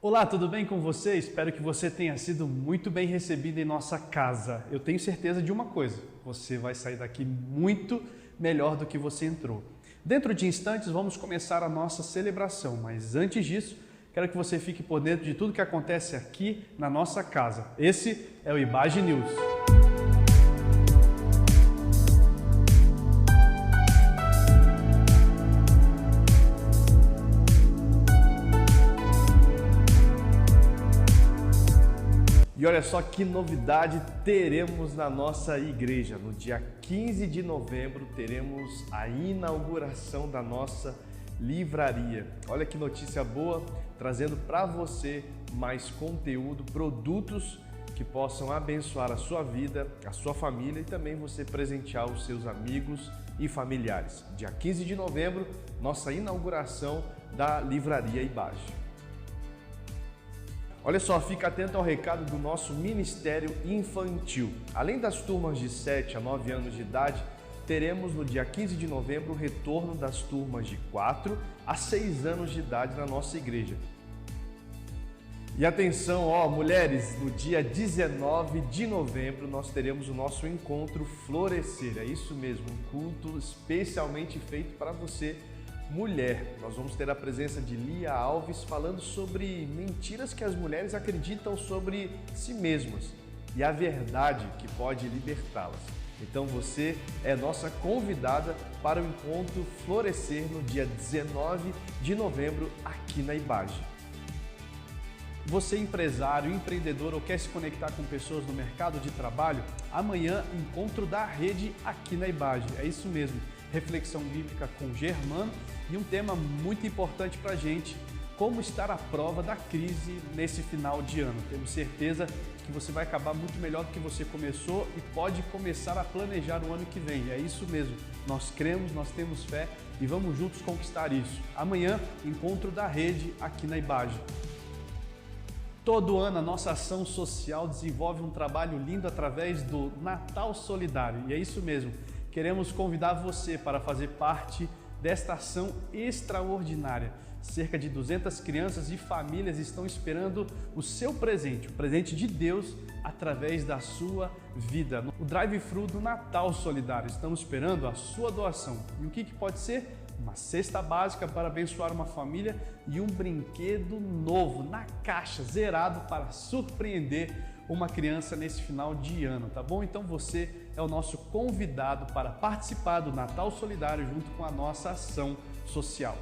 Olá, tudo bem com você? Espero que você tenha sido muito bem recebido em nossa casa. Eu tenho certeza de uma coisa, você vai sair daqui muito melhor do que você entrou. Dentro de instantes vamos começar a nossa celebração, mas antes disso, quero que você fique por dentro de tudo que acontece aqui na nossa casa. Esse é o IBAGE News. E olha só que novidade teremos na nossa igreja. No dia 15 de novembro teremos a inauguração da nossa livraria. Olha que notícia boa, trazendo para você mais conteúdo, produtos que possam abençoar a sua vida, a sua família e também você presentear os seus amigos e familiares. Dia 15 de novembro, nossa inauguração da livraria IBAGE. Olha só, fica atento ao recado do nosso Ministério Infantil. Além das turmas de 7 a 9 anos de idade, teremos no dia 15 de novembro o retorno das turmas de 4 a 6 anos de idade na nossa igreja. E atenção, mulheres, no dia 19 de novembro nós teremos o nosso encontro Florescer. É isso mesmo, um culto especialmente feito para você, mulher. Nós vamos ter a presença de Lia Alves falando sobre mentiras que as mulheres acreditam sobre si mesmas e a verdade que pode libertá-las. Então você é nossa convidada para o encontro Florescer no dia 19 de novembro aqui na IBAGE. Você empresário, empreendedor ou quer se conectar com pessoas no mercado de trabalho? Amanhã, encontro da rede aqui na IBAGE. É isso mesmo, reflexão bíblica com Germano e um tema muito importante para a gente, como estar à prova da crise nesse final de ano. Temos certeza que você vai acabar muito melhor do que você começou e pode começar a planejar o ano que vem. É isso mesmo, nós cremos, nós temos fé e vamos juntos conquistar isso. Amanhã, encontro da rede aqui na IBAGE. Todo ano a nossa ação social desenvolve um trabalho lindo através do Natal Solidário. E é isso mesmo, queremos convidar você para fazer parte desta ação extraordinária. Cerca de 200 crianças e famílias estão esperando o seu presente, o presente de Deus através da sua vida. O drive-thru do Natal Solidário, estamos esperando a sua doação. E o que pode ser? Uma cesta básica para abençoar uma família e um brinquedo novo na caixa, zerado, para surpreender uma criança nesse final de ano, tá bom? Então você é o nosso convidado para participar do Natal Solidário junto com a nossa ação social.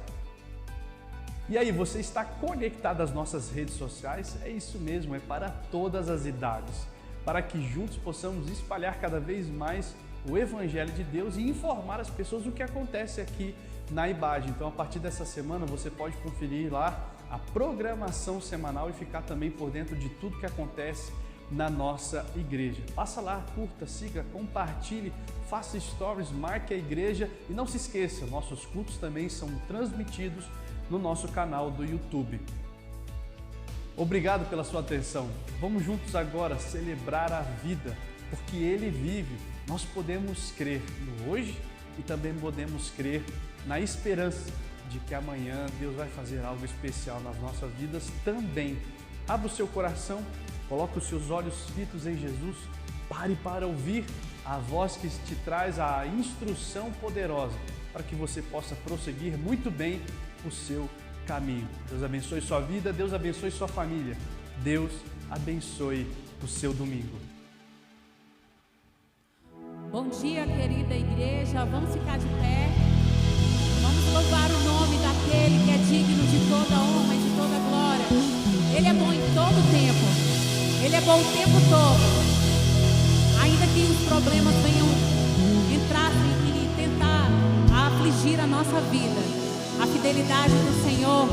E aí, você está conectado às nossas redes sociais? É isso mesmo, é para todas as idades, para que juntos possamos espalhar cada vez mais o Evangelho de Deus e informar as pessoas do que acontece aqui na IBAGE. Então, a partir dessa semana, você pode conferir lá a programação semanal e ficar também por dentro de tudo que acontece na nossa igreja. Passa lá, curta, siga, compartilhe, faça stories, marque a igreja e não se esqueça, nossos cultos também são transmitidos no nosso canal do YouTube. Obrigado pela sua atenção. Vamos juntos agora celebrar a vida, porque Ele vive. Nós podemos crer no hoje e também podemos crer na esperança de que amanhã Deus vai fazer algo especial nas nossas vidas também. Abra o seu coração, coloque os seus olhos fitos em Jesus, pare para ouvir a voz que te traz a instrução poderosa para que você possa prosseguir muito bem o seu caminho. Deus abençoe sua vida, Deus abençoe sua família, Deus abençoe o seu domingo. Bom dia, querida igreja, vamos ficar de pé, vamos louvar o nome daquele que é digno de toda honra e de toda glória. Ele é bom em todo tempo, Ele é bom o tempo todo, ainda que os problemas venham entrar e tentar afligir a nossa vida. A fidelidade do Senhor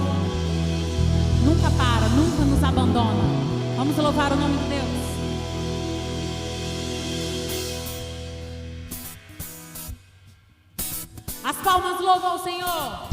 nunca para, nunca nos abandona. Vamos louvar o nome de Deus. As palmas louvam ao Senhor.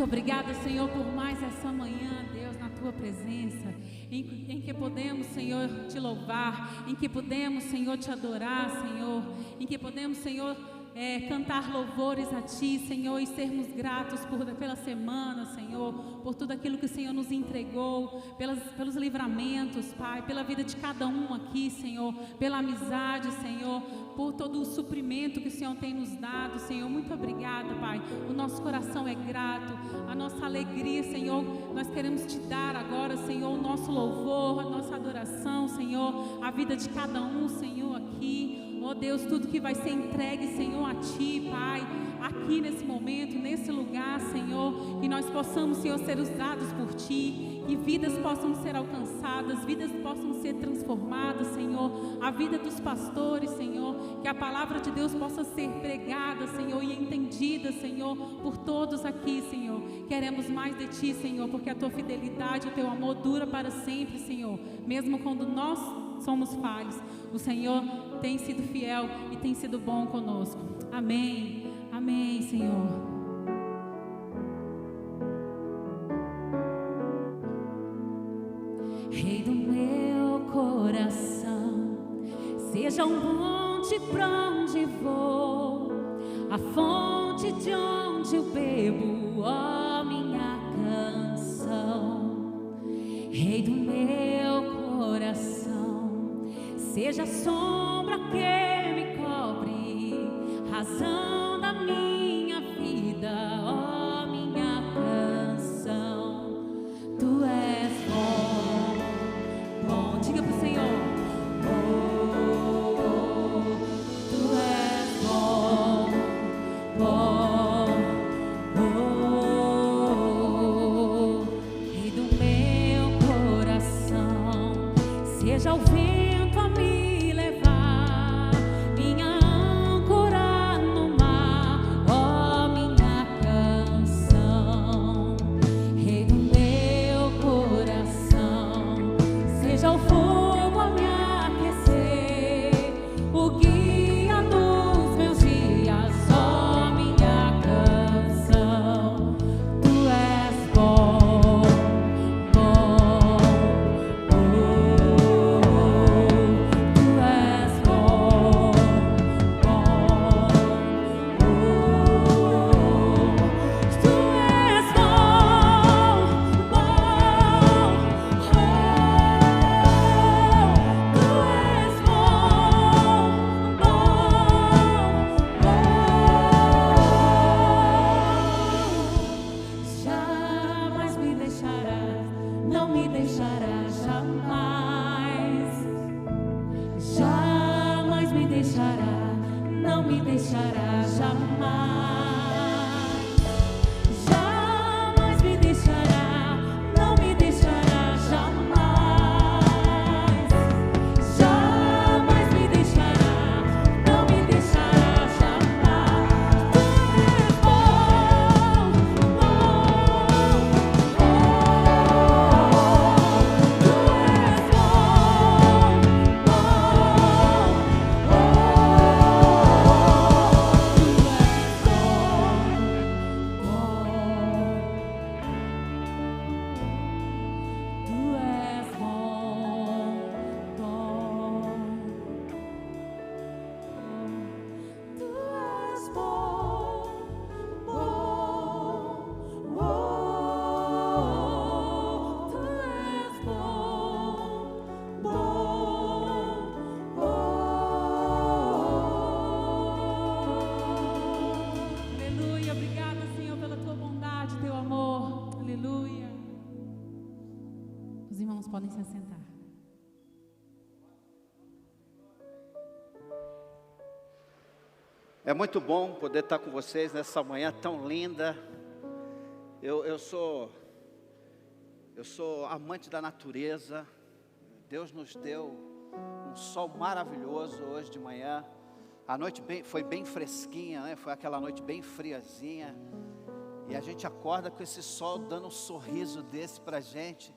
obrigada, Senhor, por mais essa manhã, Deus, na Tua presença, em que podemos, Senhor, Te louvar, em que podemos, Senhor, Te adorar, Senhor, em que podemos, Senhor, cantar louvores a Ti, Senhor, e sermos gratos pela semana, Senhor, por tudo aquilo que o Senhor nos entregou, pelos livramentos, Pai, pela vida de cada um aqui, Senhor, pela amizade, Senhor, por todo o suprimento que o Senhor tem nos dado, Senhor. Muito obrigada, Pai. O nosso coração é grato, a nossa alegria, Senhor, nós queremos Te dar agora, Senhor, o nosso louvor, a nossa adoração, Senhor, a vida de cada um, Senhor, aqui. Oh Deus, tudo que vai ser entregue, Senhor, a Ti, Pai, aqui nesse momento, nesse lugar, Senhor, que nós possamos, Senhor, ser usados por Ti, que vidas possam ser alcançadas, vidas possam ser transformadas, Senhor, a vida dos pastores, Senhor, que a palavra de Deus possa ser pregada, Senhor, e entendida, Senhor, por todos aqui, Senhor. Queremos mais de Ti, Senhor, porque a Tua fidelidade, o Teu amor dura para sempre, Senhor, mesmo quando nós somos falhos. O Senhor tem sido fiel e tem sido bom conosco. Amém. Amém, Senhor. Rei do meu coração, seja um monte pra onde vou, a fonte de onde eu bebo, ó minha canção. Rei do meu coração, seja a sombra que me cobre, razão da minha vida, ó minha canção. Tu és bom, bom, diga pro Senhor. Tu és bom, bom, Rei do meu coração, seja o vento a me levar, minha âncora no mar, ó minha canção. Rei do meu coração, seja o fogo a me aquecer, o guia dos meus dias, ó minha canção. Tu és bom, bom, tu és bom, bom, tu és bom, bom, tu és bom, jamais me deixarás, não me deixarás jamais. Jamais me deixará, não me deixará jamais. Jamais me deixará, não me deixará jamais. Jamais me deixará, não me deixará jamais. Tu és bom, tu és Aleluia, obrigada, Senhor, pela tua bondade, teu amor. Aleluia. Os irmãos podem se assentar. É muito bom poder estar com vocês nessa manhã tão linda. Eu sou amante da natureza. Deus nos deu um sol maravilhoso hoje de manhã. A noite foi bem fresquinha, né? Foi aquela noite bem friazinha. E a gente acorda com esse sol dando um sorriso desse pra gente.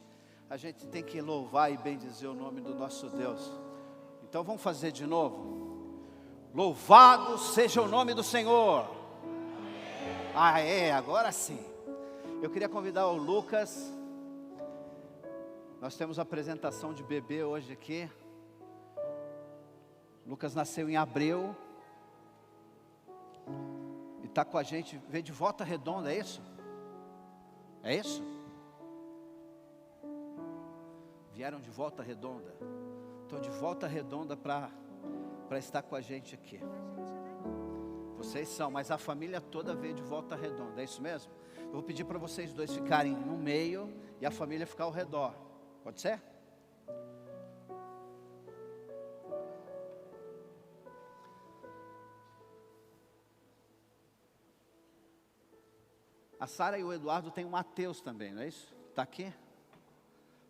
A gente tem que louvar e bendizer o nome do nosso Deus. Então vamos fazer de novo. Louvado seja o nome do Senhor. Agora sim. Eu queria convidar o Lucas. Nós temos a apresentação de bebê hoje aqui. Lucas nasceu em abril. E está com a gente, veio de Volta Redonda, é isso? É isso? Vieram de Volta Redonda. Estão de Volta Redonda para estar com a gente aqui. Vocês são, mas a família toda veio de Volta Redonda, é isso mesmo? Eu vou pedir para vocês dois ficarem no meio e a família ficar ao redor. Pode ser? A Sara e o Eduardo têm o Mateus também, não é isso? Está aqui?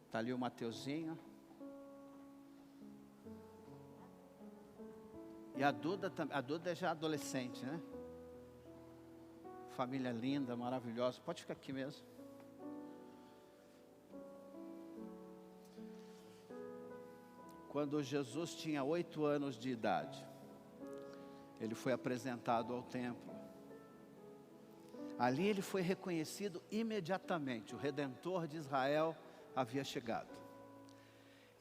Está ali o Mateuzinho. E a Duda é já adolescente, né? Família linda, maravilhosa. Pode ficar aqui mesmo. Quando Jesus tinha 8 anos de idade, ele foi apresentado ao templo. Ali ele foi reconhecido imediatamente. O Redentor de Israel havia chegado.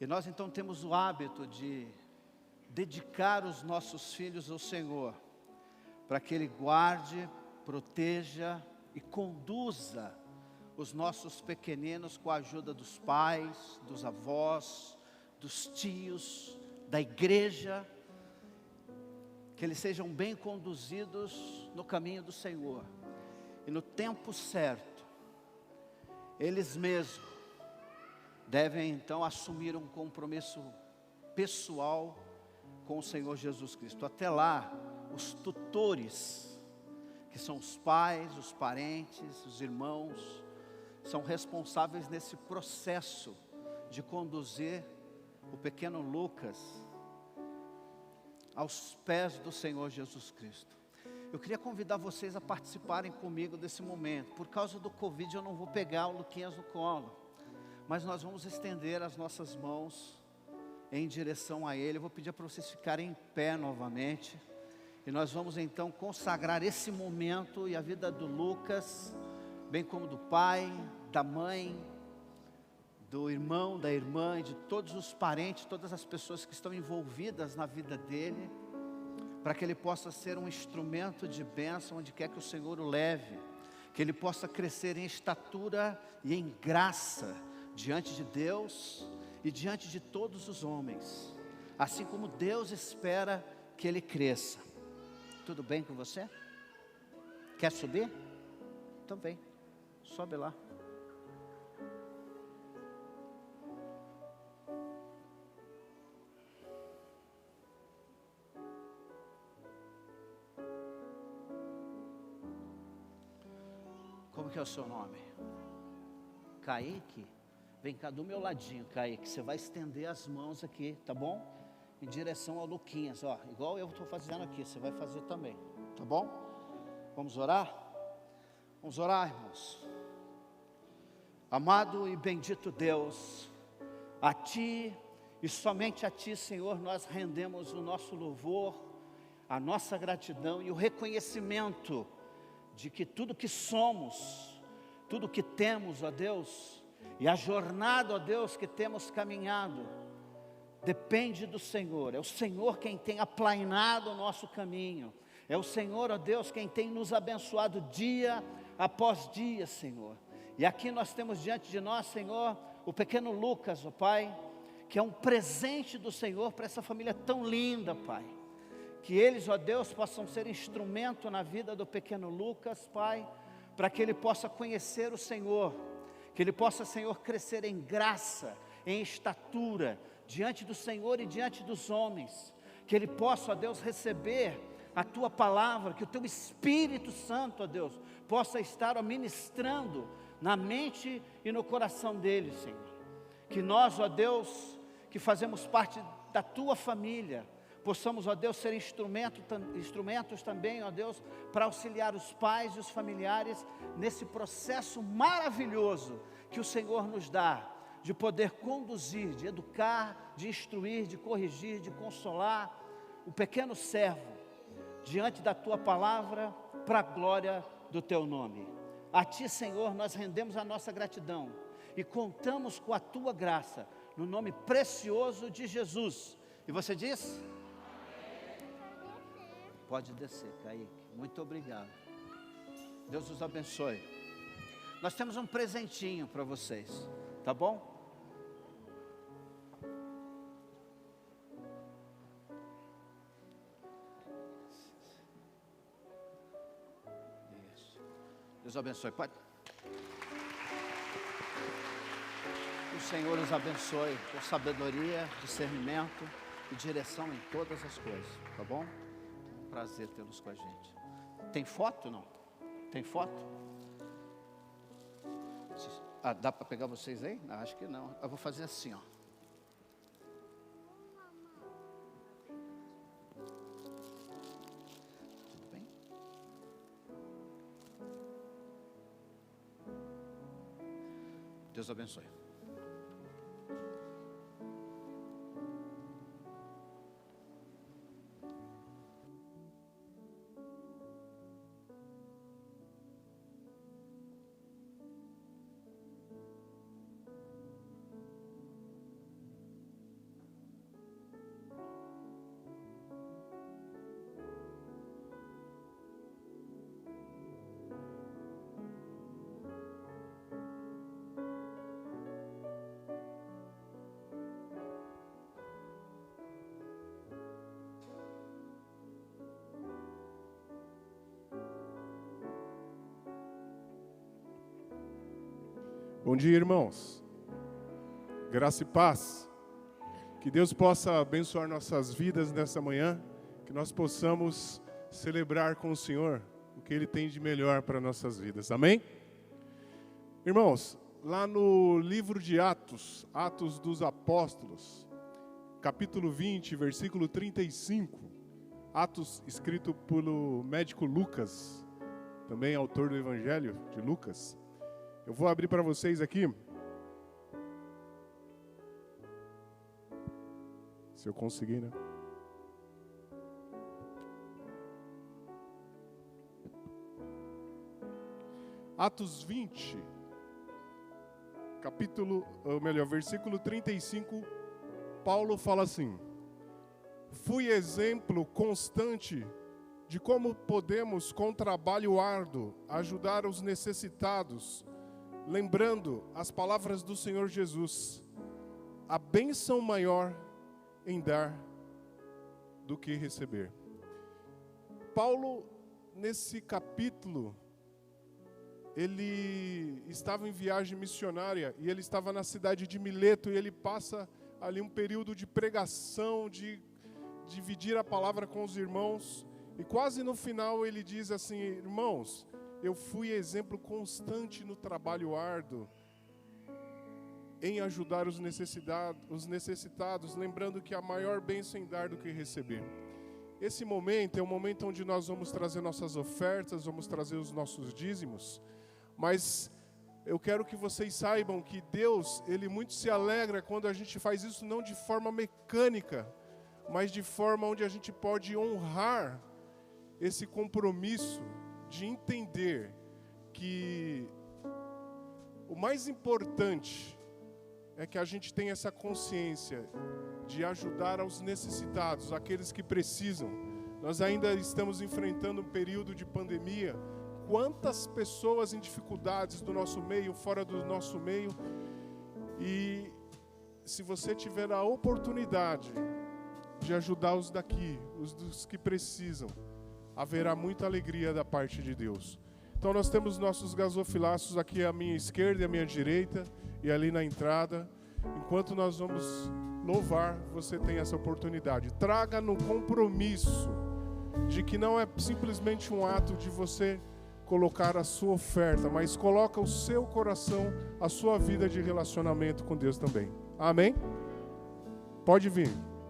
E nós então temos o hábito de dedicar os nossos filhos ao Senhor, para que Ele guarde, proteja e conduza os nossos pequeninos com a ajuda dos pais, dos avós, dos tios, da igreja, que eles sejam bem conduzidos no caminho do Senhor. E no tempo certo, eles mesmos devem então assumir um compromisso pessoal com o Senhor Jesus Cristo. Até lá, os tutores, que são os pais, os parentes, os irmãos, são responsáveis nesse processo de conduzir o pequeno Lucas aos pés do Senhor Jesus Cristo. Eu queria convidar vocês a participarem comigo desse momento. Por causa do Covid eu não vou pegar o Luquinhas no colo, mas nós vamos estender as nossas mãos em direção a Ele. Eu vou pedir para vocês ficarem em pé novamente, e nós vamos então consagrar esse momento e a vida do Lucas, bem como do pai, da mãe, do irmão, da irmã, e de todos os parentes, todas as pessoas que estão envolvidas na vida dele, para que ele possa ser um instrumento de bênção onde quer que o Senhor o leve, que ele possa crescer em estatura e em graça diante de Deus e diante de todos os homens, assim como Deus espera que ele cresça. Tudo bem com você? Quer subir? Então vem, sobe lá. Como que é o seu nome? Kaique? Vem cá do meu ladinho, Kaique. Você vai estender as mãos aqui, tá bom? Em direção ao Luquinhas, ó. Igual eu estou fazendo aqui, você vai fazer também, tá bom? Vamos orar? Vamos orar, irmãos. Amado e bendito Deus, a Ti e somente a Ti, Senhor, nós rendemos o nosso louvor, a nossa gratidão e o reconhecimento de que tudo que somos, tudo que temos, ó Deus, e a jornada, ó Deus, que temos caminhado, depende do Senhor. É o Senhor quem tem aplainado o nosso caminho. É o Senhor, ó Deus, quem tem nos abençoado dia após dia, Senhor. E aqui nós temos diante de nós, Senhor, o pequeno Lucas, ó Pai, que é um presente do Senhor para essa família tão linda, Pai. Que eles, ó Deus, possam ser instrumento na vida do pequeno Lucas, Pai, para que ele possa conhecer o Senhor, que ele possa, Senhor, crescer em graça, em estatura, diante do Senhor e diante dos homens, que ele possa, ó Deus, receber a Tua palavra, que o Teu Espírito Santo, ó Deus, possa estar, ó, ministrando na mente e no coração dele, Senhor. Que nós, ó Deus, que fazemos parte da Tua família, possamos, ó Deus, ser instrumentos também, ó Deus, para auxiliar os pais e os familiares nesse processo maravilhoso que o Senhor nos dá, de poder conduzir, de educar, de instruir, de corrigir, de consolar o pequeno servo diante da Tua palavra, para a glória do Teu nome. A Ti, Senhor, nós rendemos a nossa gratidão e contamos com a Tua graça, no nome precioso de Jesus. E você diz? Pode descer, Kaique. Muito obrigado. Deus os abençoe. Nós temos um presentinho para vocês, tá bom? Isso. Deus abençoe. Pode. O Senhor os abençoe com sabedoria, discernimento e direção em todas as coisas, tá bom? Prazer tê-los com a gente. Tem foto, não? Tem foto? Ah, dá para pegar vocês aí? Não, acho que não. Eu vou fazer assim, ó. Tudo bem? Deus abençoe. Bom dia, irmãos. Graça e paz. Que Deus possa abençoar nossas vidas nessa manhã, que nós possamos celebrar com o Senhor o que Ele tem de melhor para nossas vidas. Amém? Irmãos, lá no livro de Atos, Atos dos Apóstolos, capítulo 20, versículo 35, Atos escrito pelo médico Lucas, também autor do Evangelho de Lucas. Eu vou abrir para vocês aqui. Se eu conseguir, né? Atos 20, versículo 35, Paulo fala assim: fui exemplo constante de como podemos, com trabalho árduo, ajudar os necessitados, lembrando as palavras do Senhor Jesus: a bênção maior em dar do que receber. Paulo, nesse capítulo, ele estava em viagem missionária e ele estava na cidade de Mileto e ele passa ali um período de pregação, de dividir a palavra com os irmãos, e quase no final ele diz assim: irmãos, eu fui exemplo constante no trabalho árduo, em ajudar os necessitados, lembrando que a maior bênção em dar do que receber. Esse momento é um momento onde nós vamos trazer nossas ofertas, vamos trazer os nossos dízimos, mas eu quero que vocês saibam que Deus, Ele muito se alegra quando a gente faz isso não de forma mecânica, mas de forma onde a gente pode honrar esse compromisso de entender que o mais importante é que a gente tenha essa consciência de ajudar aos necessitados, aqueles que precisam. Nós ainda estamos enfrentando um período de pandemia. Quantas pessoas em dificuldades do nosso meio, fora do nosso meio. E se você tiver a oportunidade de ajudar os daqui, os dos que precisam, haverá muita alegria da parte de Deus. Então nós temos nossos gasofilaços aqui à minha esquerda e à minha direita, e ali na entrada. Enquanto nós vamos louvar, você tem essa oportunidade. Traga no compromisso de que não é simplesmente um ato de você colocar a sua oferta, mas coloca o seu coração, a sua vida de relacionamento com Deus também. Amém? Pode vir. Nunca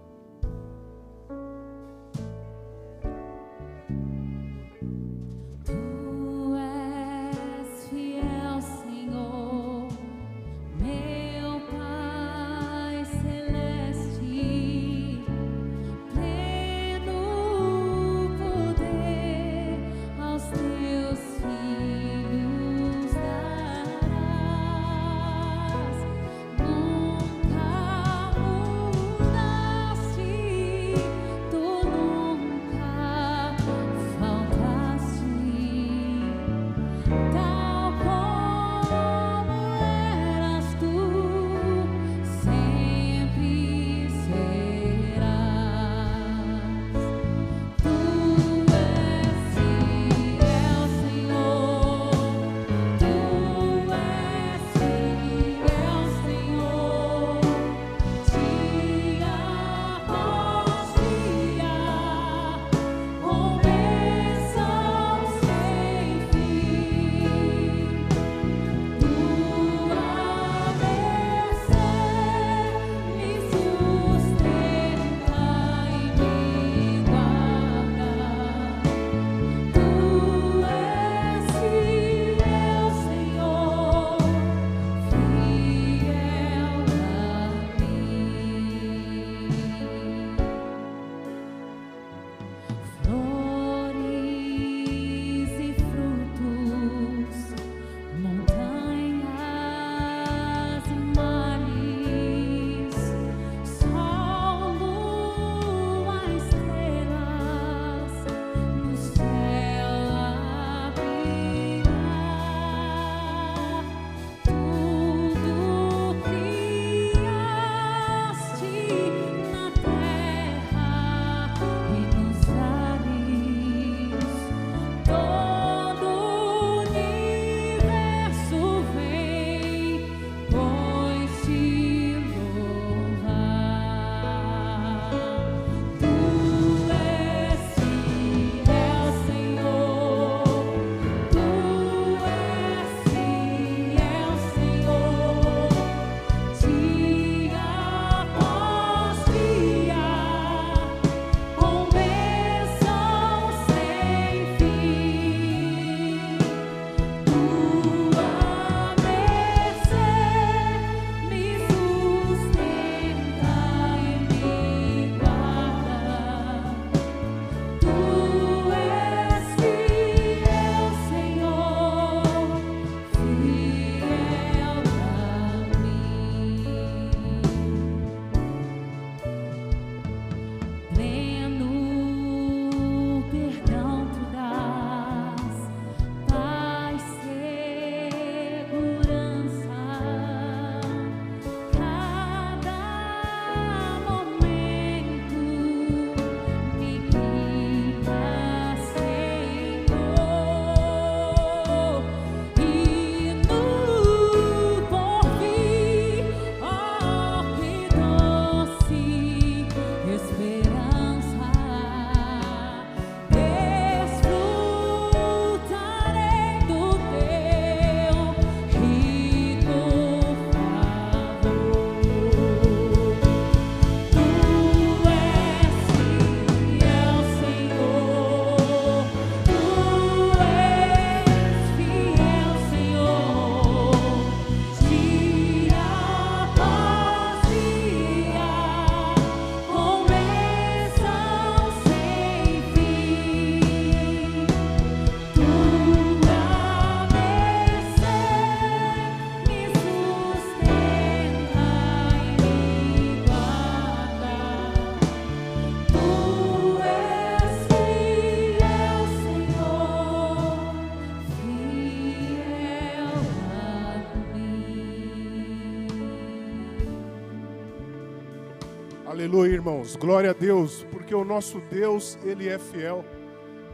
Aleluia, irmãos. Glória a Deus, porque o nosso Deus, Ele é fiel.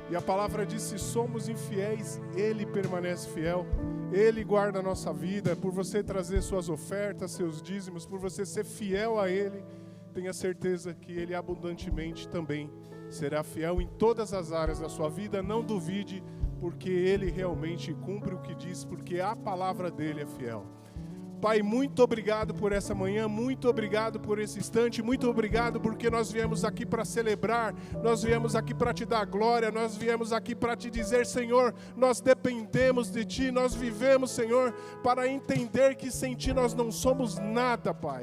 E a palavra diz, se somos infiéis, Ele permanece fiel. Ele guarda a nossa vida. Por você trazer suas ofertas, seus dízimos, por você ser fiel a Ele, tenha certeza que Ele abundantemente também será fiel em todas as áreas da sua vida. Não duvide, porque Ele realmente cumpre o que diz, porque a palavra dEle é fiel. Pai, muito obrigado por essa manhã, muito obrigado por esse instante, muito obrigado porque nós viemos aqui para celebrar, nós viemos aqui para te dar glória, nós viemos aqui para te dizer, Senhor, nós dependemos de Ti, nós vivemos, Senhor, para entender que sem Ti nós não somos nada, Pai.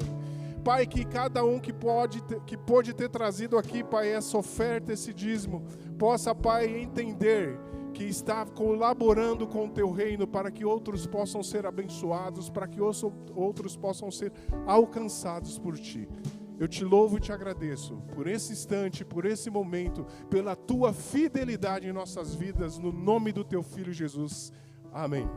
Pai, que cada um que pôde ter trazido aqui, Pai, essa oferta, esse dízimo, possa, Pai, entender que está colaborando com o Teu reino para que outros possam ser abençoados, para que outros possam ser alcançados por Ti. Eu te louvo e te agradeço por esse instante, por esse momento, pela Tua fidelidade em nossas vidas, no nome do Teu Filho Jesus. Amém.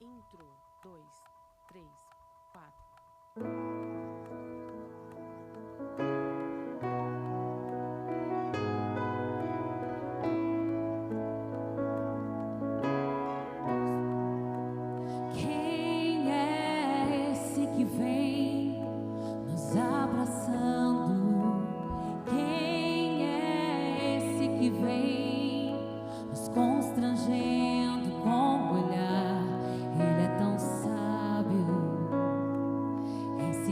Intro, 2, 3, 4. Quem é esse que vem nos abraçando? Quem é esse que vem nos constrangendo com o olhar? Ele é tão sábio em se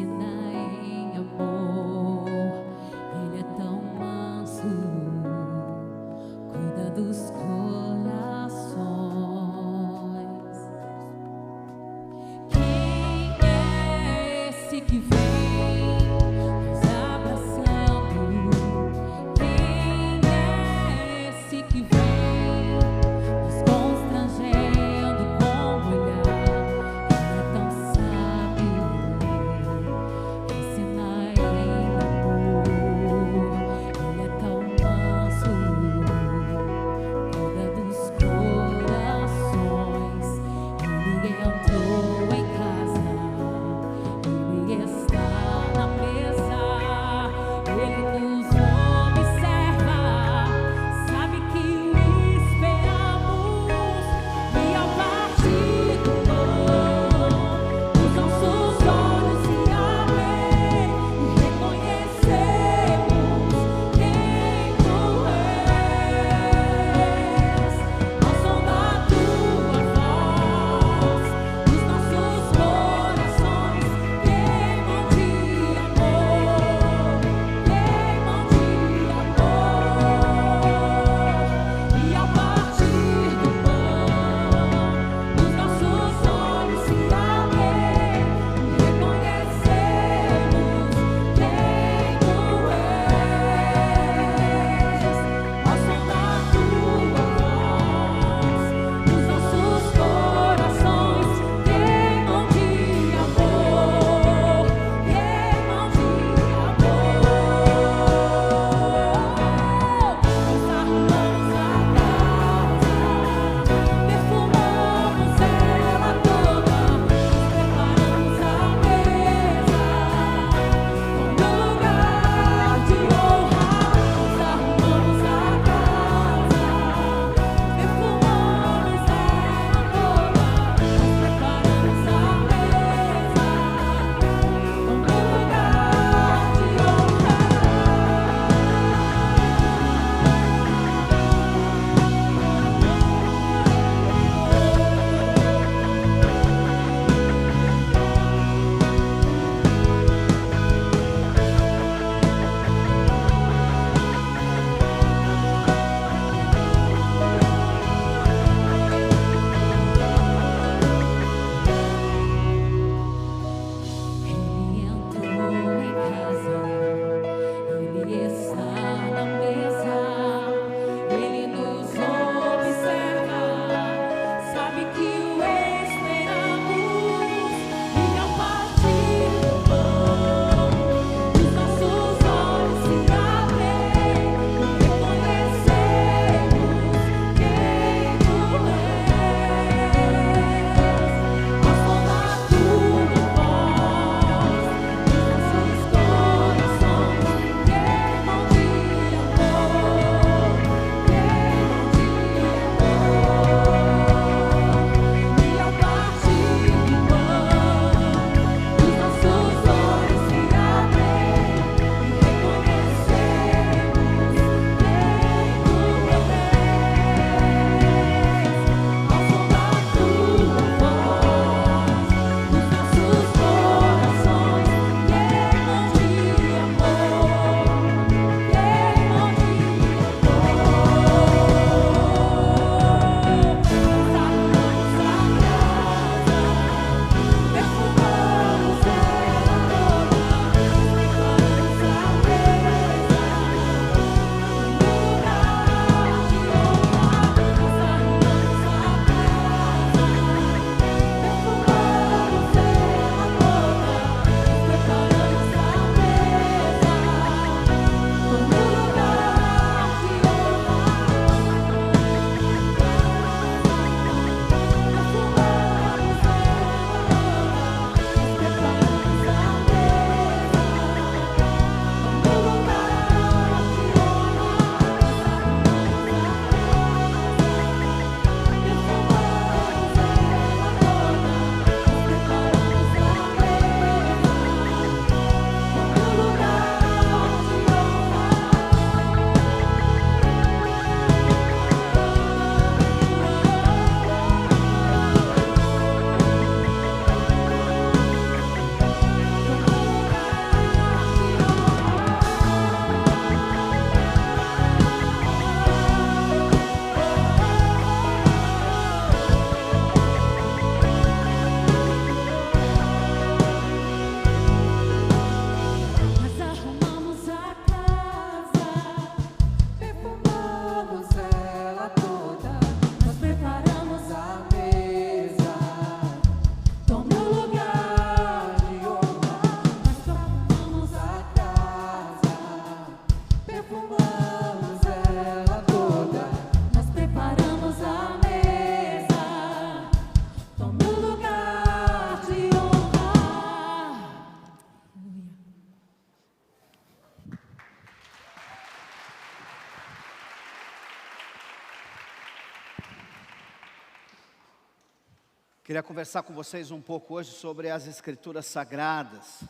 Queria conversar com vocês um pouco hoje sobre as Escrituras Sagradas.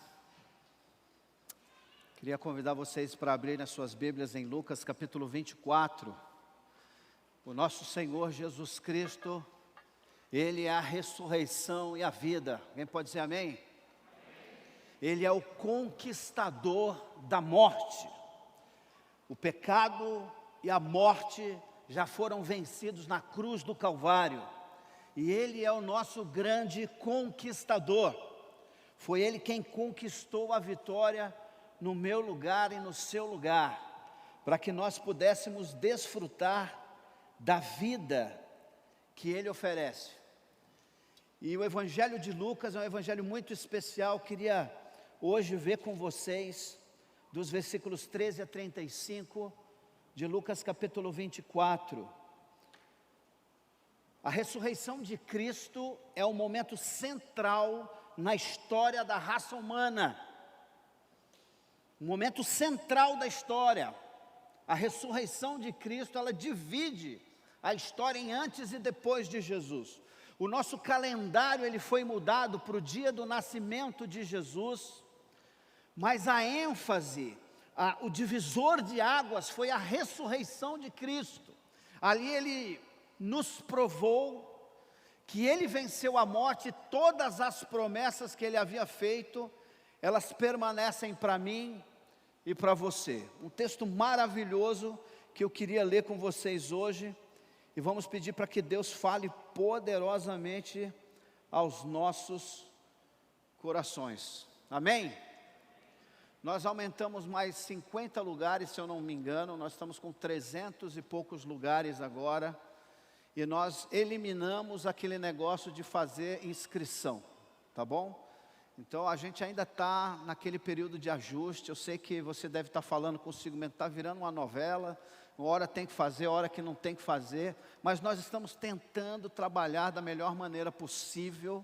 Queria convidar vocês para abrirem as suas Bíblias em Lucas capítulo 24. O nosso Senhor Jesus Cristo, Ele é a ressurreição e a vida. Alguém pode dizer amém? Ele é o conquistador da morte. O pecado e a morte já foram vencidos na cruz do Calvário. E Ele é o nosso grande conquistador. Foi Ele quem conquistou a vitória no meu lugar e no seu lugar, para que nós pudéssemos desfrutar da vida que Ele oferece. E o Evangelho de Lucas é um evangelho muito especial. Queria hoje ver com vocês, dos versículos 13 a 35, de Lucas capítulo 24. A ressurreição de Cristo é um momento central na história da raça humana. Um momento central da história. A ressurreição de Cristo, ela divide a história em antes e depois de Jesus. O nosso calendário, ele foi mudado para o dia do nascimento de Jesus, mas a ênfase, o divisor de águas foi a ressurreição de Cristo. Ali Ele nos provou que Ele venceu a morte, e todas as promessas que Ele havia feito, elas permanecem para mim e para você. Um texto maravilhoso que eu queria ler com vocês hoje, e vamos pedir para que Deus fale poderosamente aos nossos corações. Amém? Nós aumentamos mais 50 lugares, se eu não me engano. Nós estamos com 300 e poucos lugares agora. E nós eliminamos aquele negócio de fazer inscrição, tá bom? Então a gente ainda está naquele período de ajuste. Eu sei que você deve estar falando consigo mesmo, está virando uma novela, uma hora tem que fazer, hora que não tem que fazer. Mas nós estamos tentando trabalhar da melhor maneira possível,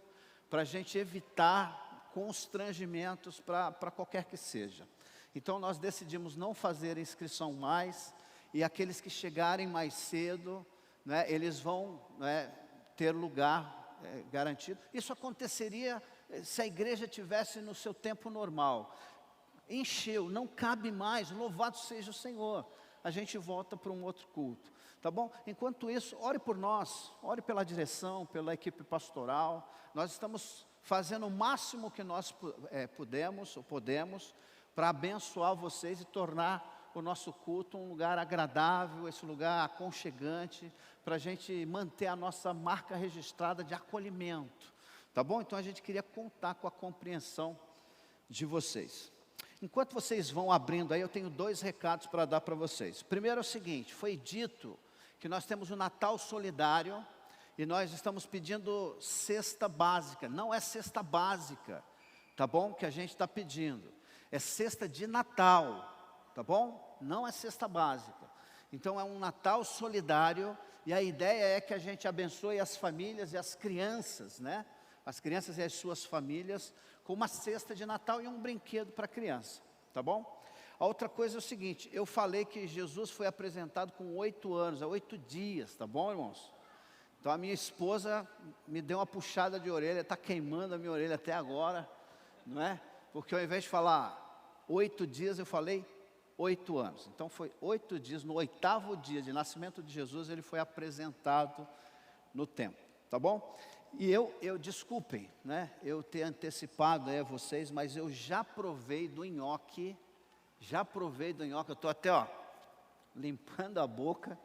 para a gente evitar constrangimentos para qualquer que seja. Então nós decidimos não fazer inscrição mais, e aqueles que chegarem mais cedo, né, eles vão, né, ter lugar garantido. Isso aconteceria se a igreja tivesse no seu tempo normal. Encheu, não cabe mais, louvado seja o Senhor. A gente volta para um outro culto, tá bom? Enquanto isso, ore por nós, ore pela direção, pela equipe pastoral. Nós estamos fazendo o máximo que nós podemos para abençoar vocês e tornar o nosso culto um lugar agradável, esse lugar aconchegante, para a gente manter a nossa marca registrada de acolhimento, tá bom? Então a gente queria contar com a compreensão de vocês. Enquanto vocês vão abrindo aí, eu tenho 2 recados para dar para vocês. Primeiro é o seguinte: foi dito que nós temos o Natal Solidário, e nós estamos pedindo cesta básica. Não é cesta básica, tá bom? Que a gente está pedindo, é cesta de Natal, tá bom? Não é cesta básica. Então é um Natal solidário, e a ideia é que a gente abençoe as famílias e as crianças, né? As crianças e as suas famílias, com uma cesta de Natal e um brinquedo para a criança, tá bom? A outra coisa é o seguinte: eu falei que Jesus foi apresentado com 8 anos, há 8 dias, tá bom, irmãos? Então a minha esposa me deu uma puxada de orelha, está queimando a minha orelha até agora, não é? Porque ao invés de falar 8 dias, eu falei 8 anos. Então foi 8 dias, no 8º dia de nascimento de Jesus, ele foi apresentado no templo, tá bom? E eu desculpem, né, eu ter antecipado a vocês, mas eu já provei do nhoque, eu estou até, limpando a boca,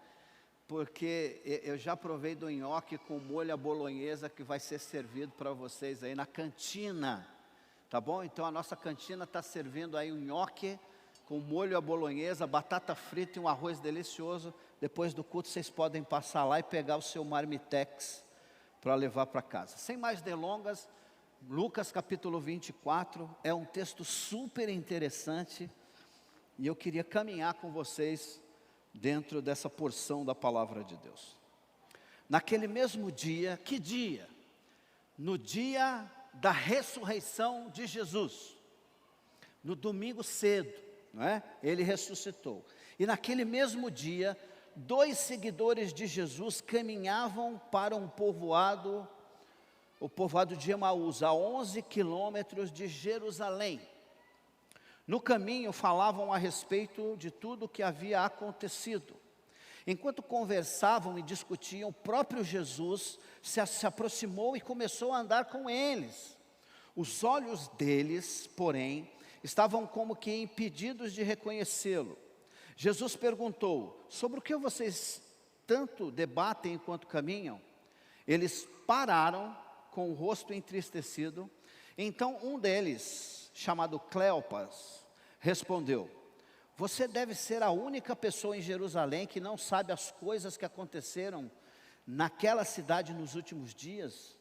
porque eu já provei do nhoque com molho à bolonhesa, que vai ser servido para vocês aí na cantina, tá bom? Então a nossa cantina está servindo aí um nhoque com molho à bolonhesa, batata frita e um arroz delicioso. Depois do culto vocês podem passar lá e pegar o seu marmitex para levar para casa. Sem mais delongas, Lucas capítulo 24 é um texto super interessante, e eu queria caminhar com vocês dentro dessa porção da palavra de Deus. Naquele mesmo dia, que dia? No dia da ressurreição de Jesus, no domingo cedo, não é? Ele ressuscitou. E naquele mesmo dia, 2 seguidores de Jesus caminhavam para um povoado o povoado de Emaús, a 11 quilômetros de Jerusalém. No caminho falavam a respeito de tudo o que havia acontecido. Enquanto conversavam e discutiam, o próprio Jesus se aproximou e começou a andar com eles. Os olhos deles, porém, estavam como que impedidos de reconhecê-lo. Jesus perguntou: sobre o que vocês tanto debatem enquanto caminham? Eles pararam com o rosto entristecido. Então um deles, chamado Cleopas, respondeu: você deve ser a única pessoa em Jerusalém que não sabe as coisas que aconteceram naquela cidade nos últimos dias?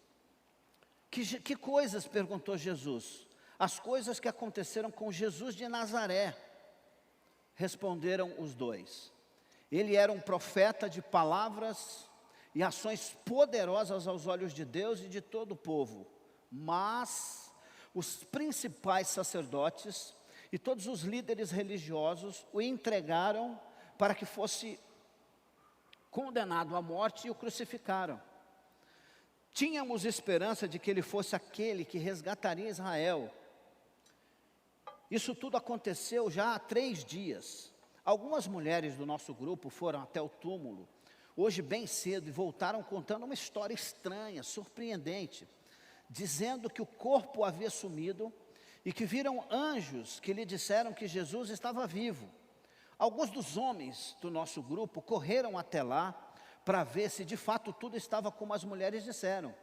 Que coisas? Perguntou Jesus. As coisas que aconteceram com Jesus de Nazaré. Responderam os dois. Ele era um profeta de palavras e ações poderosas aos olhos de Deus e de todo o povo. Mas os principais sacerdotes e todos os líderes religiosos o entregaram para que fosse condenado à morte e o crucificaram. Tínhamos esperança de que ele fosse aquele que resgataria Israel. Isso tudo aconteceu já há 3 dias. Algumas mulheres do nosso grupo foram até o túmulo, hoje bem cedo, e voltaram contando uma história estranha, surpreendente, dizendo que o corpo havia sumido e que viram anjos que lhe disseram que Jesus estava vivo. Alguns dos homens do nosso grupo correram até lá para ver se de fato tudo estava como as mulheres disseram.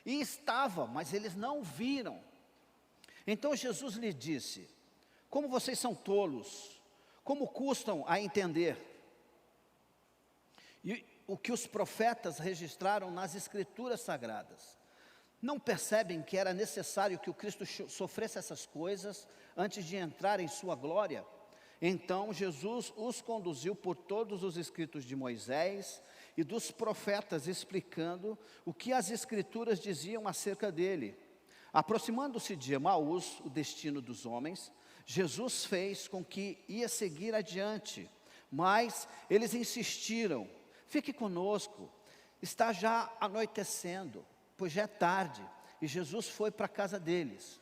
E estava, mas eles não viram. Então Jesus lhe disse: como vocês são tolos, como custam a entender e o que os profetas registraram nas Escrituras Sagradas? Não percebem que era necessário que o Cristo sofresse essas coisas antes de entrar em sua glória? Então Jesus os conduziu por todos os escritos de Moisés e dos profetas, explicando o que as Escrituras diziam acerca dele. Aproximando-se de Emaús, o destino dos homens, Jesus fez com que ia seguir adiante, mas eles insistiram: fique conosco, está já anoitecendo, pois já é tarde. E Jesus foi para a casa deles.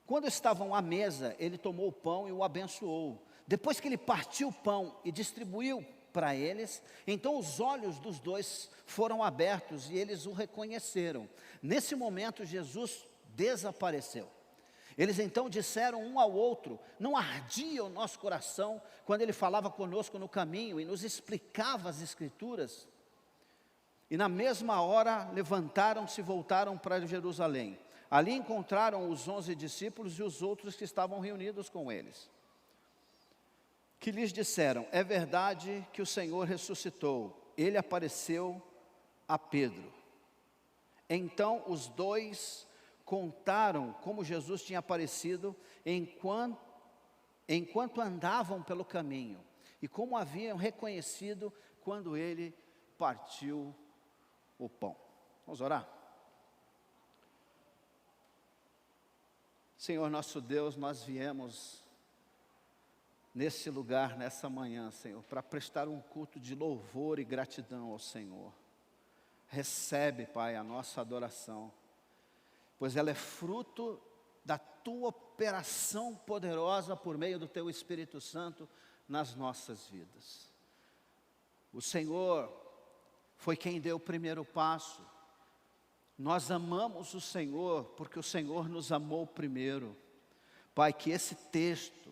Quando estavam à mesa, ele tomou o pão e o abençoou. Depois que ele partiu o pão e distribuiu para eles, então os olhos dos dois foram abertos e eles o reconheceram. Nesse momento Jesus desapareceu. Eles então disseram um ao outro: não ardia o nosso coração quando ele falava conosco no caminho e nos explicava as Escrituras? E na mesma hora levantaram-se e voltaram para Jerusalém. Ali encontraram os 11 discípulos e os outros que estavam reunidos com eles, que lhes disseram: é verdade que o Senhor ressuscitou, ele apareceu a Pedro. Então os dois contaram como Jesus tinha aparecido enquanto andavam pelo caminho, e como haviam reconhecido quando ele partiu o pão. Vamos orar? Senhor nosso Deus, nós viemos nesse lugar, nessa manhã, Senhor, para prestar um culto de louvor e gratidão ao Senhor. Recebe, Pai, a nossa adoração, pois ela é fruto da Tua operação poderosa por meio do Teu Espírito Santo nas nossas vidas. O Senhor foi quem deu o primeiro passo. Nós amamos o Senhor porque o Senhor nos amou primeiro. Pai, que esse texto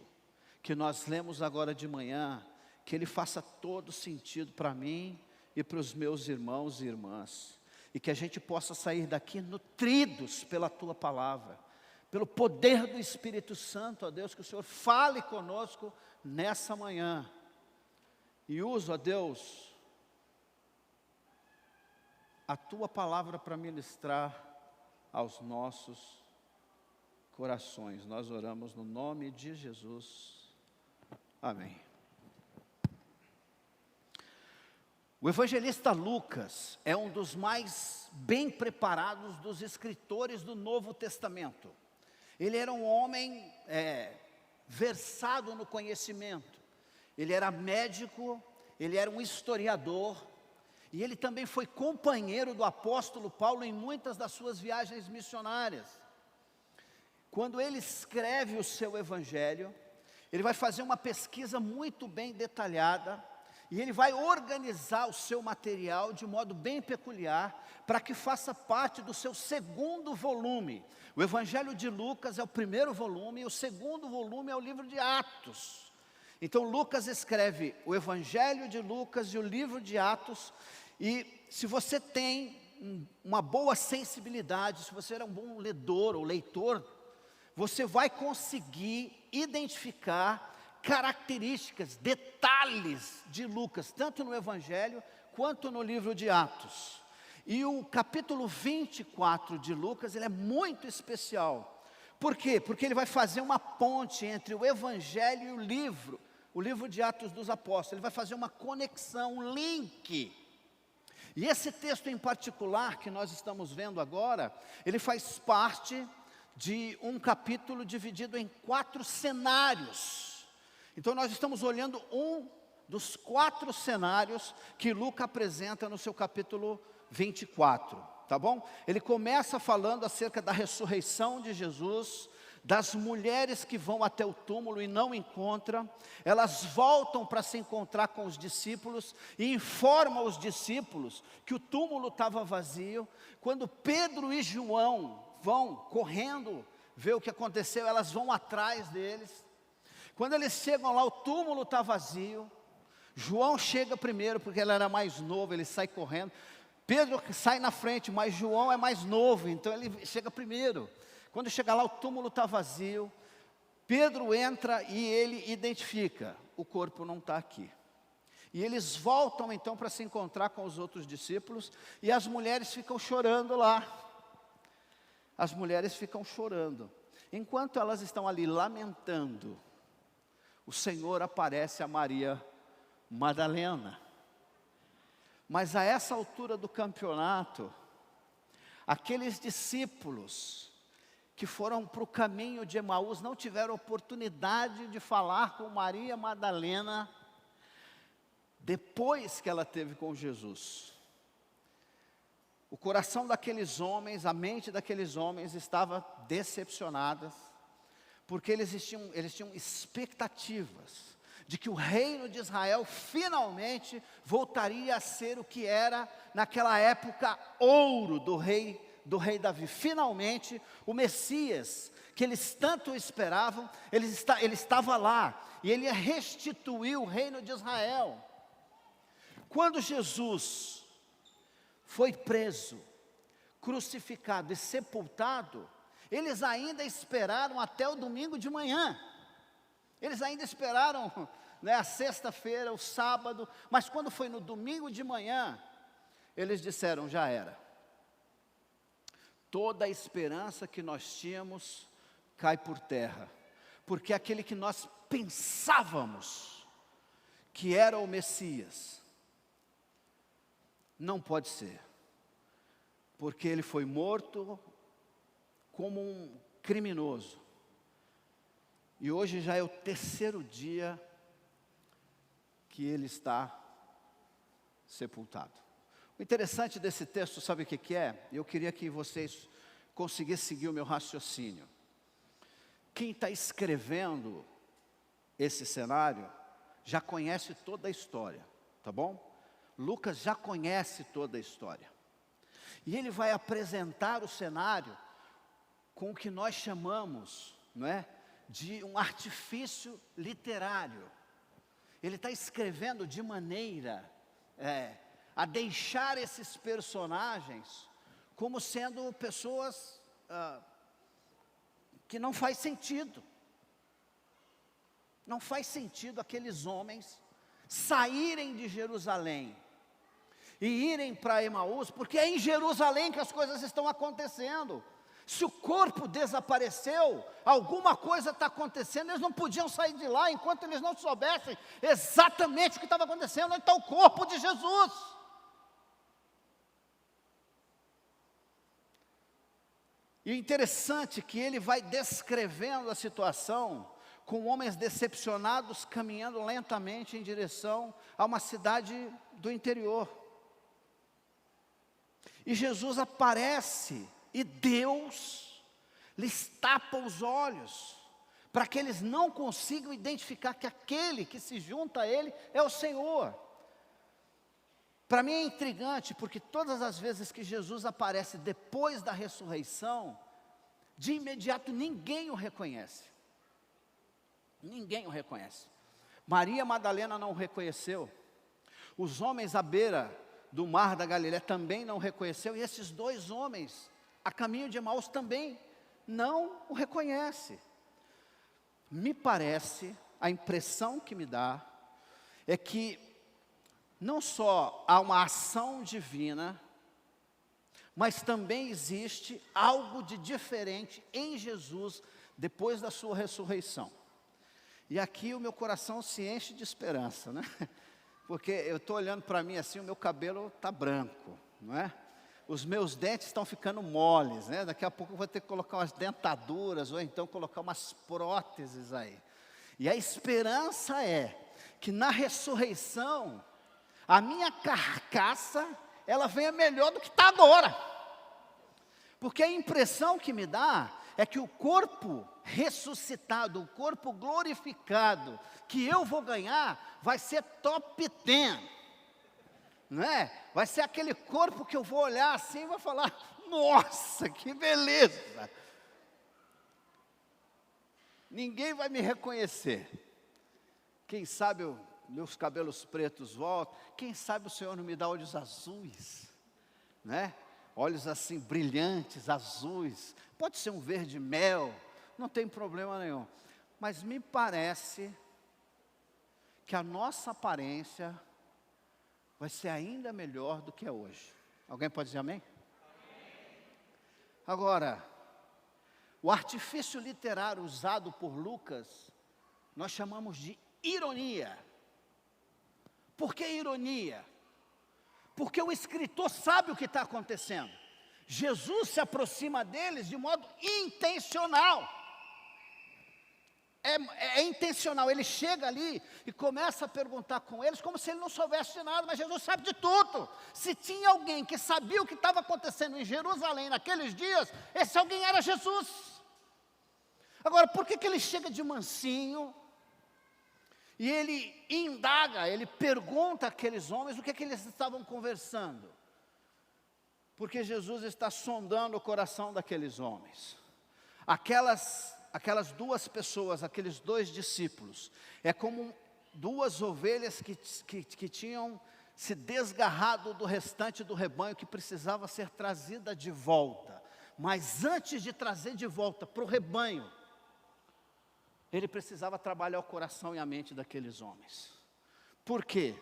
que nós lemos agora de manhã, que ele faça todo sentido para mim e para os meus irmãos e irmãs, e que a gente possa sair daqui nutridos pela Tua palavra, pelo poder do Espírito Santo, ó Deus, que o Senhor fale conosco nessa manhã, e use, ó Deus, a Tua palavra para ministrar aos nossos corações. Nós oramos no nome de Jesus, amém. O evangelista Lucas é um dos mais bem preparados dos escritores do Novo Testamento. Ele era um homem versado no conhecimento. Ele era médico, ele era um historiador, E ele também foi companheiro do apóstolo Paulo em muitas das suas viagens missionárias. Quando ele escreve o seu evangelho, ele vai fazer uma pesquisa muito bem detalhada, e ele vai organizar o seu material de modo bem peculiar, para que faça parte do seu segundo volume. O Evangelho de Lucas é o primeiro volume, e o segundo volume é o livro de Atos. Então Lucas escreve o Evangelho de Lucas e o livro de Atos, e se você tem uma boa sensibilidade, se você é um bom ledor ou leitor, você vai conseguir identificar características, detalhes de Lucas, tanto no Evangelho quanto no livro de Atos. E o capítulo 24 de Lucas, ele é muito especial. Por quê? Porque ele vai fazer uma ponte entre o Evangelho e o livro de Atos dos Apóstolos. Ele vai fazer uma conexão, um link. E esse texto em particular, que nós estamos vendo agora, ele faz parte de um capítulo dividido em 4 cenários. Então nós estamos olhando um dos 4 cenários que Lucas apresenta no seu capítulo 24, tá bom? Ele começa falando acerca da ressurreição de Jesus, das mulheres que vão até o túmulo e não encontram, elas voltam para se encontrar com os discípulos e informam os discípulos que o túmulo estava vazio. Quando Pedro e João vão correndo ver o que aconteceu, elas vão atrás deles. Quando eles chegam lá, o túmulo está vazio. João chega primeiro, porque ele era mais novo, ele sai correndo. Pedro sai na frente, mas João é mais novo, então ele chega primeiro. Quando chega lá, o túmulo está vazio. Pedro entra e ele identifica: o corpo não está aqui. E eles voltam então para se encontrar com os outros discípulos, e as mulheres ficam chorando lá. As mulheres ficam chorando. Enquanto elas estão ali lamentando, o Senhor aparece a Maria Madalena. Mas a essa altura do campeonato, aqueles discípulos que foram para o caminho de Emaús não tiveram oportunidade de falar com Maria Madalena depois que ela teve com Jesus. O coração daqueles homens, a mente daqueles homens estava decepcionadas, porque eles tinham expectativas de que o reino de Israel finalmente voltaria a ser o que era naquela época ouro do rei Davi. Finalmente o Messias, que eles tanto esperavam, ele estava lá, e ele ia restituir o reino de Israel. Quando Jesus foi preso, crucificado e sepultado, eles ainda esperaram até o domingo de manhã. Eles ainda esperaram, né, a sexta-feira, o sábado, mas quando foi no domingo de manhã, eles disseram: já era. Toda a esperança que nós tínhamos cai por terra, porque aquele que nós pensávamos que era o Messias, não pode ser, porque ele foi morto como um criminoso, e hoje já é o 3º dia que ele está sepultado. O interessante desse texto, sabe o que é? Eu queria que vocês conseguissem seguir o meu raciocínio. Quem está escrevendo esse cenário já conhece toda a história, tá bom? Lucas já conhece toda a história. E ele vai apresentar o cenário com o que nós chamamos, não é, de um artifício literário. Ele está escrevendo de maneira a deixar esses personagens como sendo pessoas que não faz sentido. Não faz sentido aqueles homens saírem de Jerusalém e irem para Emaús, porque é em Jerusalém que as coisas estão acontecendo. Se o corpo desapareceu, alguma coisa está acontecendo. Eles não podiam sair de lá enquanto eles não soubessem exatamente o que estava acontecendo. Onde está o corpo de Jesus? E o interessante é que ele vai descrevendo a situação com homens decepcionados caminhando lentamente em direção a uma cidade do interior. E Jesus aparece, e Deus lhes tapa os olhos, para que eles não consigam identificar que aquele que se junta a Ele é o Senhor. Para mim é intrigante, porque todas as vezes que Jesus aparece depois da ressurreição, de imediato ninguém o reconhece. Ninguém o reconhece. Maria Madalena não o reconheceu. Os homens à beira do mar da Galileia também não o reconheceu. E esses dois homens, a caminho de Emaús, também não o reconhecem. Me parece, a impressão que me dá, é que não só há uma ação divina, mas também existe algo de diferente em Jesus depois da sua ressurreição. E aqui o meu coração se enche de esperança, né? Porque eu estou olhando para mim assim, o meu cabelo está branco, não é? Os meus dentes estão ficando moles, né? Daqui a pouco eu vou ter que colocar umas dentaduras, ou então colocar umas próteses aí. E a esperança é que na ressurreição, a minha carcaça, ela venha melhor do que está agora. Porque a impressão que me dá é que o corpo ressuscitado, o corpo glorificado que eu vou ganhar, vai ser top 10, não é? Vai ser aquele corpo que eu vou olhar assim e vou falar, nossa, que beleza. Ninguém vai me reconhecer. Quem sabe meus cabelos pretos voltam, quem sabe o Senhor não me dá olhos azuis, né? Olhos assim brilhantes, azuis, pode ser um verde mel, não tem problema nenhum, mas me parece que a nossa aparência vai ser ainda melhor do que é hoje. Alguém pode dizer amém? Amém. Agora, o artifício literário usado por Lucas, nós chamamos de ironia. Por que ironia? Porque o escritor sabe o que está acontecendo. Jesus se aproxima deles de modo intencional. É intencional, ele chega ali e começa a perguntar com eles como se ele não soubesse de nada, mas Jesus sabe de tudo. Se tinha alguém que sabia o que estava acontecendo em Jerusalém naqueles dias, esse alguém era Jesus. Agora, por que ele chega de mansinho e ele indaga, ele pergunta àqueles homens o que eles estavam conversando? Porque Jesus está sondando o coração daqueles homens. Aquelas duas pessoas, aqueles dois discípulos, é como duas ovelhas que tinham se desgarrado do restante do rebanho, que precisava ser trazida de volta. Mas antes de trazer de volta para o rebanho, ele precisava trabalhar o coração e a mente daqueles homens. Por quê?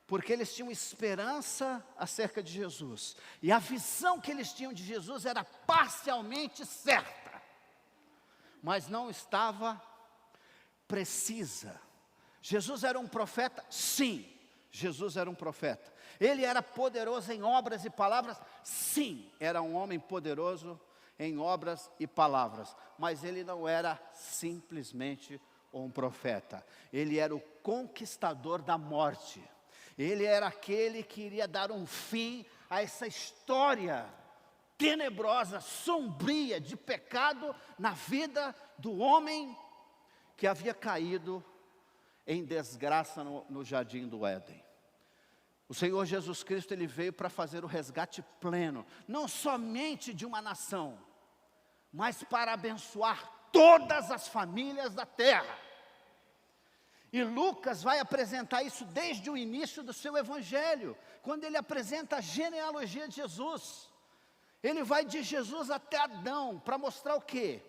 Porque eles tinham esperança acerca de Jesus, e a visão que eles tinham de Jesus era parcialmente certa, mas não estava precisa. Jesus era um profeta? Sim, Jesus era um profeta. Ele era poderoso em obras e palavras? Sim, era um homem poderoso em obras e palavras, mas ele não era simplesmente um profeta, ele era o conquistador da morte, ele era aquele que iria dar um fim a essa história tenebrosa, sombria, de pecado na vida do homem que havia caído em desgraça no jardim do Éden. O Senhor Jesus Cristo, ele veio para fazer o resgate pleno, não somente de uma nação, mas para abençoar todas as famílias da terra. E Lucas vai apresentar isso desde o início do seu evangelho, quando ele apresenta a genealogia de Jesus. Ele vai de Jesus até Adão, para mostrar o quê?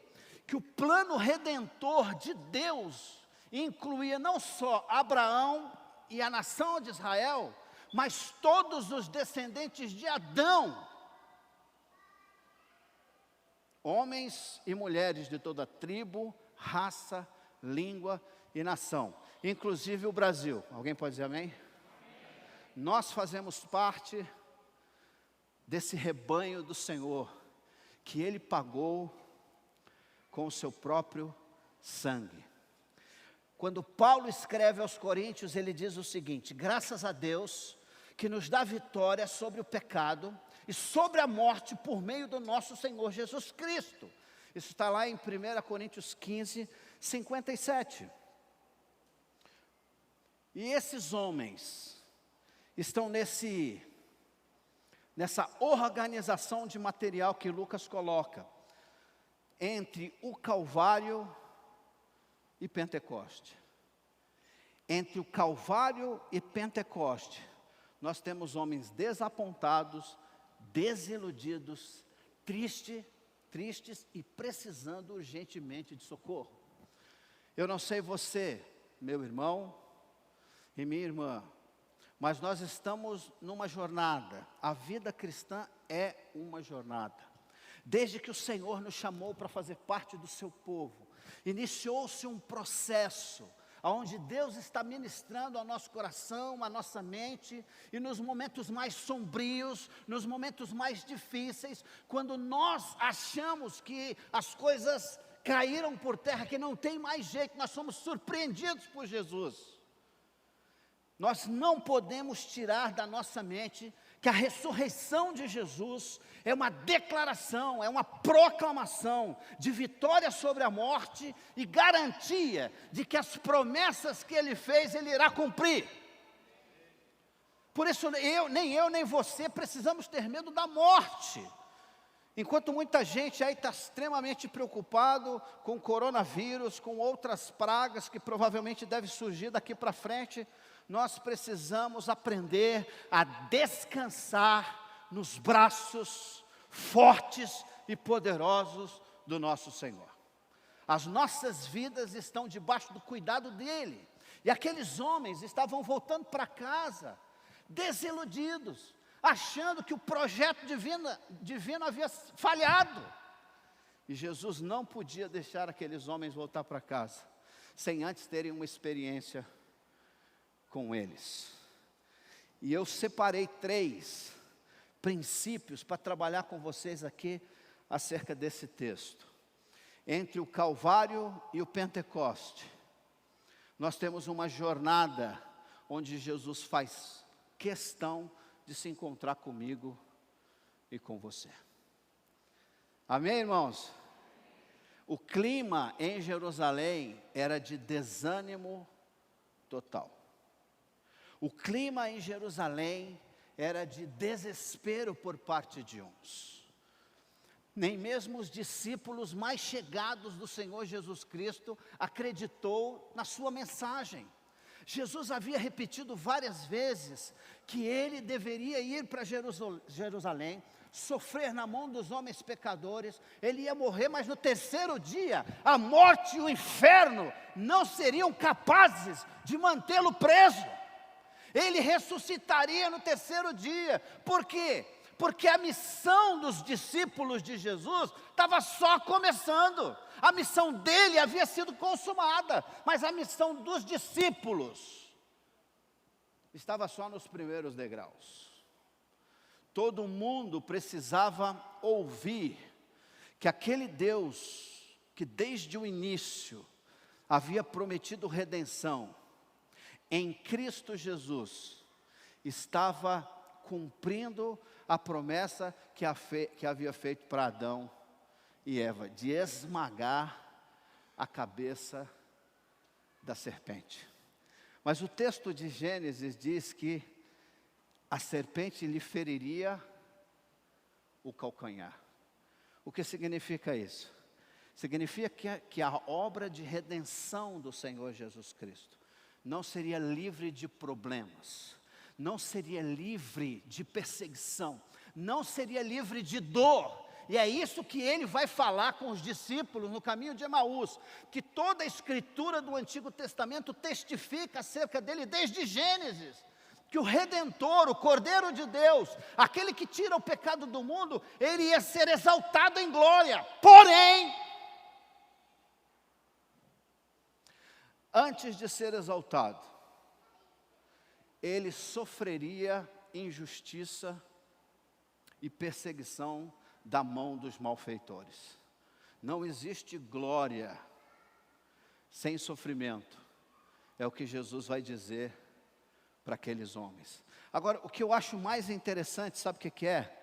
Que o plano redentor de Deus incluía não só Abraão e a nação de Israel, mas todos os descendentes de Adão, homens e mulheres de toda tribo, raça, língua e nação, inclusive o Brasil. Alguém pode dizer amém? Nós fazemos parte desse rebanho do Senhor, que Ele pagou com o seu próprio sangue. Quando Paulo escreve aos Coríntios, ele diz o seguinte: graças a Deus, que nos dá vitória sobre o pecado e sobre a morte por meio do nosso Senhor Jesus Cristo. Isso está lá em 1 Coríntios 15, 57. E esses homens estão nessa organização de material que Lucas coloca entre o Calvário e Pentecoste. Entre o Calvário e Pentecoste, nós temos homens desapontados, desiludidos, tristes e precisando urgentemente de socorro. Eu não sei você, meu irmão e minha irmã, mas nós estamos numa jornada. A vida cristã é uma jornada. Desde que o Senhor nos chamou para fazer parte do seu povo, iniciou-se um processo onde Deus está ministrando ao nosso coração, à nossa mente, e nos momentos mais sombrios, nos momentos mais difíceis, quando nós achamos que as coisas caíram por terra, que não tem mais jeito, nós somos surpreendidos por Jesus. Nós não podemos tirar da nossa mente que a ressurreição de Jesus é uma declaração, é uma proclamação de vitória sobre a morte e garantia de que as promessas que Ele fez, Ele irá cumprir. Por isso, nem eu, nem você precisamos ter medo da morte. Enquanto muita gente aí está extremamente preocupado com o coronavírus, com outras pragas que provavelmente devem surgir daqui para frente, nós precisamos aprender a descansar nos braços fortes e poderosos do nosso Senhor. As nossas vidas estão debaixo do cuidado dEle. E aqueles homens estavam voltando para casa, desiludidos, achando que o projeto divino havia falhado. E Jesus não podia deixar aqueles homens voltar para casa, sem antes terem uma experiência com eles. E eu separei 3 princípios para trabalhar com vocês aqui acerca desse texto. Entre o Calvário e o Pentecoste, nós temos uma jornada onde Jesus faz questão de se encontrar comigo e com você. Amém, irmãos? O clima em Jerusalém era de desânimo total. O clima em Jerusalém era de desespero por parte de uns. Nem mesmo os discípulos mais chegados do Senhor Jesus Cristo acreditou na sua mensagem. Jesus havia repetido várias vezes que ele deveria ir para Jerusalém, sofrer na mão dos homens pecadores, ele ia morrer, mas no 3º dia, a morte e o inferno não seriam capazes de mantê-lo preso. Ele ressuscitaria no 3º dia. Por quê? Porque a missão dos discípulos de Jesus estava só começando. A missão dele havia sido consumada, mas a missão dos discípulos estava só nos primeiros degraus. Todo mundo precisava ouvir que aquele Deus que desde o início havia prometido redenção em Cristo Jesus, estava cumprindo a promessa que havia feito para Adão e Eva, de esmagar a cabeça da serpente. Mas o texto de Gênesis diz que a serpente lhe feriria o calcanhar. O que significa isso? Significa que a obra de redenção do Senhor Jesus Cristo não seria livre de problemas, não seria livre de perseguição, não seria livre de dor. E é isso que ele vai falar com os discípulos no caminho de Emaús, que toda a escritura do Antigo Testamento testifica acerca dele desde Gênesis, que o Redentor, o Cordeiro de Deus, aquele que tira o pecado do mundo, ele ia ser exaltado em glória. Porém, antes de ser exaltado, ele sofreria injustiça e perseguição da mão dos malfeitores. Não existe glória sem sofrimento, é o que Jesus vai dizer para aqueles homens. Agora, o que eu acho mais interessante, sabe o que é?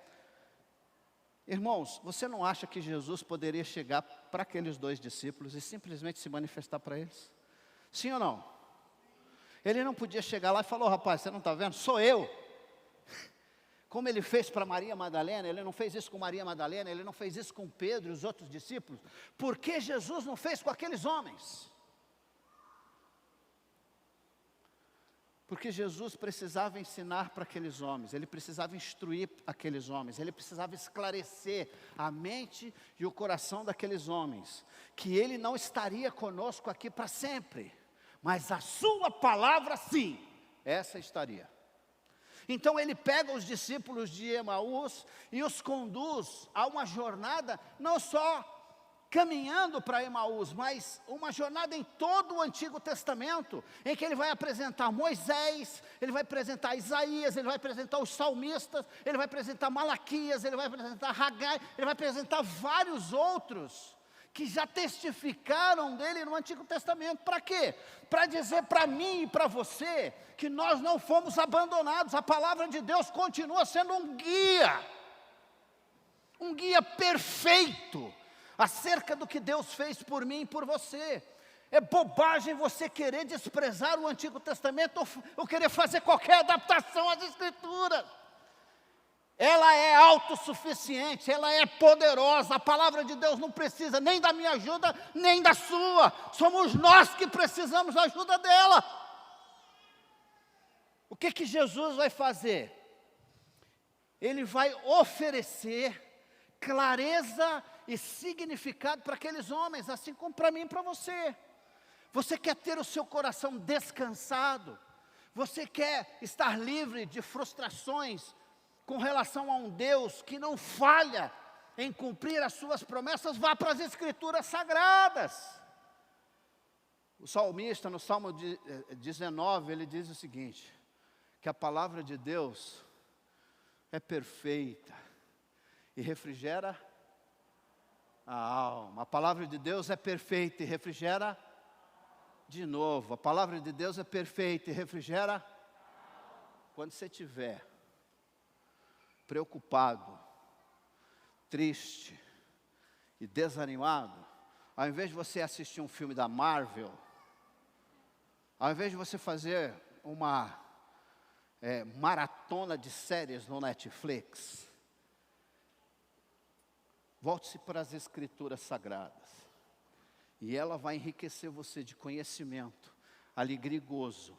Irmãos, você não acha que Jesus poderia chegar para aqueles 2 discípulos e simplesmente se manifestar para eles? Sim ou não? Ele não podia chegar lá e falar: rapaz, você não está vendo? Sou eu. Como ele fez para Maria Madalena, ele não fez isso com Maria Madalena, ele não fez isso com Pedro e os outros discípulos. Por que Jesus não fez com aqueles homens? Porque Jesus precisava ensinar para aqueles homens, ele precisava instruir aqueles homens, ele precisava esclarecer a mente e o coração daqueles homens, que ele não estaria conosco aqui para sempre, mas a sua palavra sim, essa estaria. Então ele pega os discípulos de Emaús e os conduz a uma jornada, não só caminhando para Emaús, mas uma jornada em todo o Antigo Testamento, em que ele vai apresentar Moisés, ele vai apresentar Isaías, ele vai apresentar os salmistas, ele vai apresentar Malaquias, ele vai apresentar Hagai, ele vai apresentar vários outros, que já testificaram dele no Antigo Testamento. Para quê? Para dizer para mim e para você, que nós não fomos abandonados, a palavra de Deus continua sendo um guia perfeito, acerca do que Deus fez por mim e por você. É bobagem você querer desprezar o Antigo Testamento ou querer fazer qualquer adaptação às Escrituras. Ela é autossuficiente, ela é poderosa, a palavra de Deus não precisa nem da minha ajuda, nem da sua. Somos nós que precisamos da ajuda dela. O que Jesus vai fazer? Ele vai oferecer clareza e significado para aqueles homens, assim como para mim e para você. Você quer ter o seu coração descansado? Você quer estar livre de frustrações com relação a um Deus que não falha em cumprir as suas promessas? Vá para as Escrituras Sagradas. O salmista, no Salmo 19, ele diz o seguinte, que a palavra de Deus é perfeita e refrigera a alma. A palavra de Deus é perfeita e refrigera de novo. A palavra de Deus é perfeita e refrigera. Quando você estiver preocupado, triste e desanimado, ao invés de você assistir um filme da Marvel, ao invés de você fazer uma maratona de séries no Netflix, volte-se para as Escrituras Sagradas, e ela vai enriquecer você de conhecimento, alegria e gozo.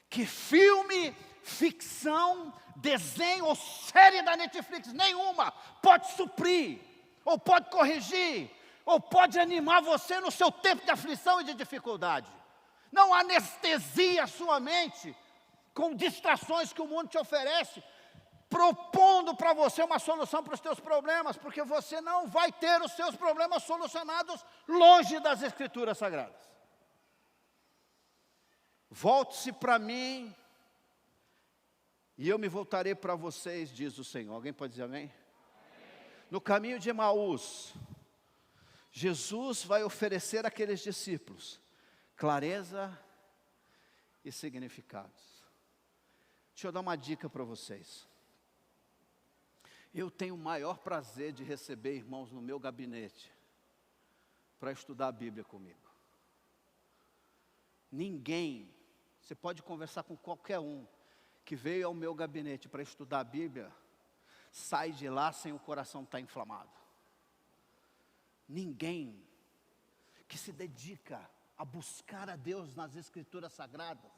Que filme, ficção, desenho ou série da Netflix nenhuma pode suprir, ou pode corrigir, ou pode animar você no seu tempo de aflição e de dificuldade. Não anestesia a sua mente com distrações que o mundo te oferece, propondo para você uma solução para os teus problemas, porque você não vai ter os seus problemas solucionados longe das Escrituras Sagradas. Volte-se para mim, e eu me voltarei para vocês, diz o Senhor. Alguém pode dizer amém? No caminho de Emaús, Jesus vai oferecer àqueles discípulos clareza e significados. Deixa eu dar uma dica para vocês. Eu tenho o maior prazer de receber irmãos no meu gabinete para estudar a Bíblia comigo. Ninguém, você pode conversar com qualquer um que veio ao meu gabinete para estudar a Bíblia, sai de lá sem o coração estar inflamado. Ninguém que se dedica a buscar a Deus nas Escrituras Sagradas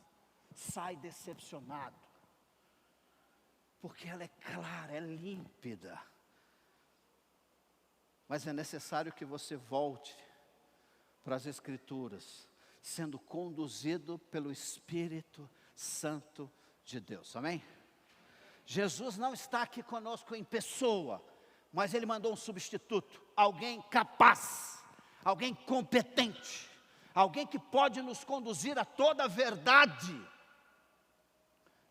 sai decepcionado, porque ela é clara, é límpida. Mas é necessário que você volte para as Escrituras, sendo conduzido pelo Espírito Santo de Deus, amém? Jesus não está aqui conosco em pessoa, mas Ele mandou um substituto, alguém capaz, alguém competente, alguém que pode nos conduzir a toda a verdade,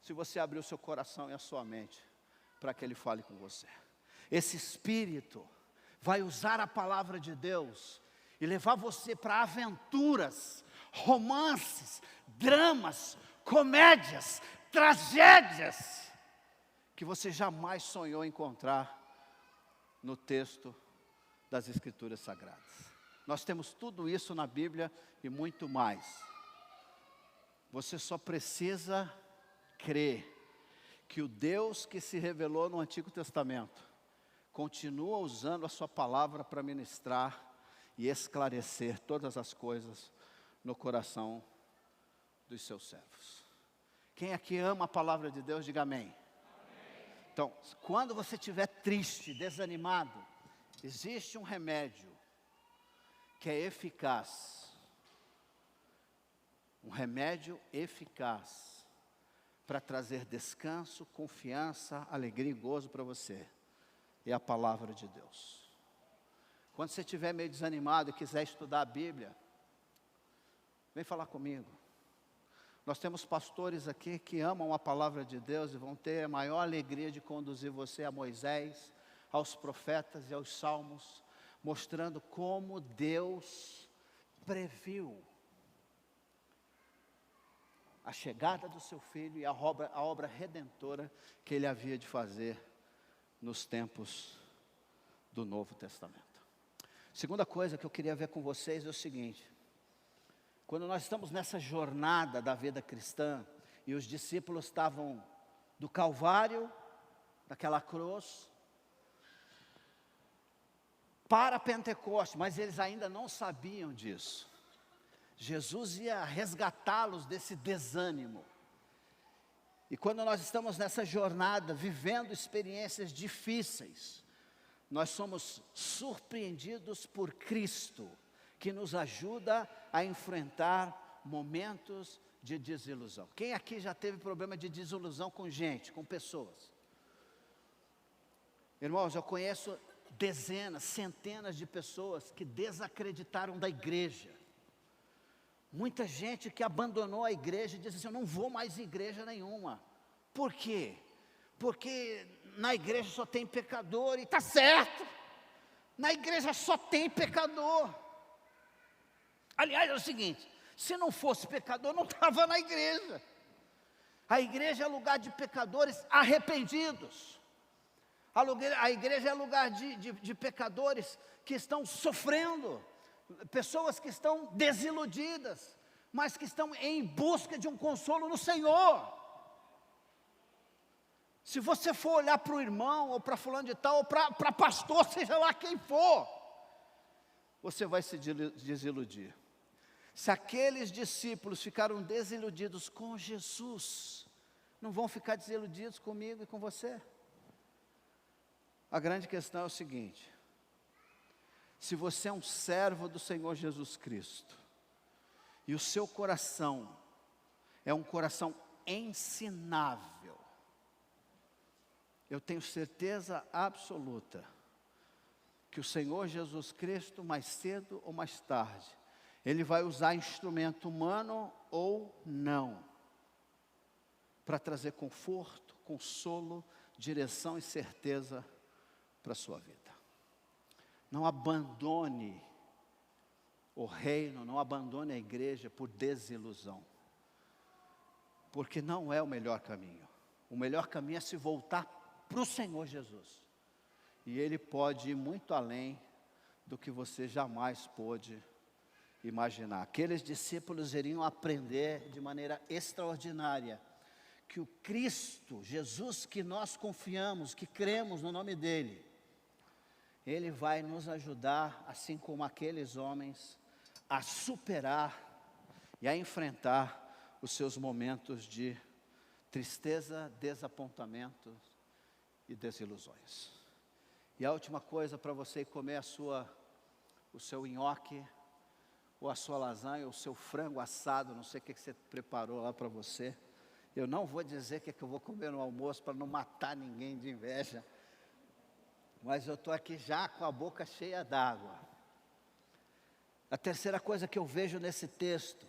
se você abrir o seu coração e a sua mente, para que Ele fale com você. Esse Espírito vai usar a palavra de Deus, e levar você para aventuras, romances, dramas, comédias, tragédias que você jamais sonhou encontrar no texto das Escrituras Sagradas. Nós temos tudo isso na Bíblia e muito mais. Você só precisa crer que o Deus que se revelou no Antigo Testamento continua usando a sua palavra para ministrar e esclarecer todas as coisas no coração dos seus servos. Quem aqui ama a palavra de Deus, diga amém. Então, quando você estiver triste, desanimado, existe um remédio que é eficaz. Um remédio eficaz para trazer descanso, confiança, alegria e gozo para você. É a palavra de Deus. Quando você estiver meio desanimado e quiser estudar a Bíblia, vem falar comigo. Nós temos pastores aqui que amam a palavra de Deus e vão ter a maior alegria de conduzir você a Moisés, aos profetas e aos salmos, mostrando como Deus previu a chegada do seu filho e a obra redentora que ele havia de fazer nos tempos do Novo Testamento. Segunda coisa que eu queria ver com vocês é o seguinte: quando nós estamos nessa jornada da vida cristã, e os discípulos estavam do Calvário, daquela cruz, para Pentecostes, mas eles ainda não sabiam disso. Jesus ia resgatá-los desse desânimo. E quando nós estamos nessa jornada, vivendo experiências difíceis, nós somos surpreendidos por Cristo, que nos ajuda a enfrentar momentos de desilusão. Quem aqui já teve problema de desilusão com gente, com pessoas? Irmãos, eu conheço dezenas, centenas de pessoas que desacreditaram da igreja. Muita gente que abandonou a igreja e disse assim: eu não vou mais em igreja nenhuma. Por quê? Porque na igreja só tem pecador, e está certo. Na igreja só tem pecador. Aliás, é o seguinte: se não fosse pecador, não estava na igreja. A igreja é lugar de pecadores arrependidos. A igreja é lugar de pecadores que estão sofrendo, pessoas que estão desiludidas, mas que estão em busca de um consolo no Senhor. Se você for olhar para o irmão, ou para fulano de tal, ou para pastor, seja lá quem for, você vai se desiludir. Se aqueles discípulos ficaram desiludidos com Jesus, não vão ficar desiludidos comigo e com você? A grande questão é o seguinte: se você é um servo do Senhor Jesus Cristo, e o seu coração é um coração ensinável, eu tenho certeza absoluta que o Senhor Jesus Cristo, mais cedo ou mais tarde, Ele vai usar instrumento humano ou não, para trazer conforto, consolo, direção e certeza para a sua vida. Não abandone o reino, não abandone a igreja por desilusão, porque não é o melhor caminho. O melhor caminho é se voltar para o Senhor Jesus, e Ele pode ir muito além do que você jamais pôde imaginar. Aqueles discípulos iriam aprender de maneira extraordinária que o Cristo, Jesus que nós confiamos, que cremos no nome dEle, Ele vai nos ajudar, assim como aqueles homens, a superar e a enfrentar os seus momentos de tristeza, desapontamento e desilusões. E a última coisa para você comer o seu nhoque, ou a sua lasanha, ou o seu frango assado, não sei o que você preparou lá para você. Eu não vou dizer o que eu vou comer no almoço para não matar ninguém de inveja, mas eu estou aqui já com a boca cheia d'água. A terceira coisa que eu vejo nesse texto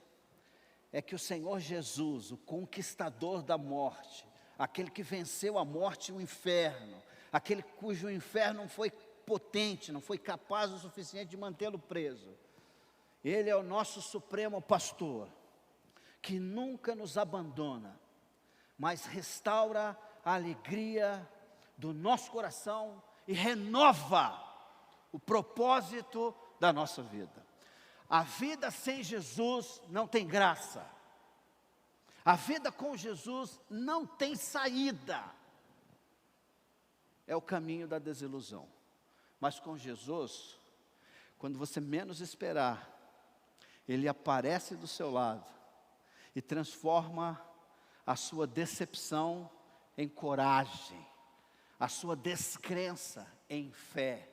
é que o Senhor Jesus, o conquistador da morte, aquele que venceu a morte e o inferno, aquele cujo inferno não foi potente, não foi capaz o suficiente de mantê-lo preso, Ele é o nosso supremo pastor, que nunca nos abandona, mas restaura a alegria do nosso coração e renova o propósito da nossa vida. A vida sem Jesus não tem graça. A vida com Jesus não tem saída. É o caminho da desilusão. Mas com Jesus, quando você menos esperar, Ele aparece do seu lado e transforma a sua decepção em coragem, a sua descrença em fé,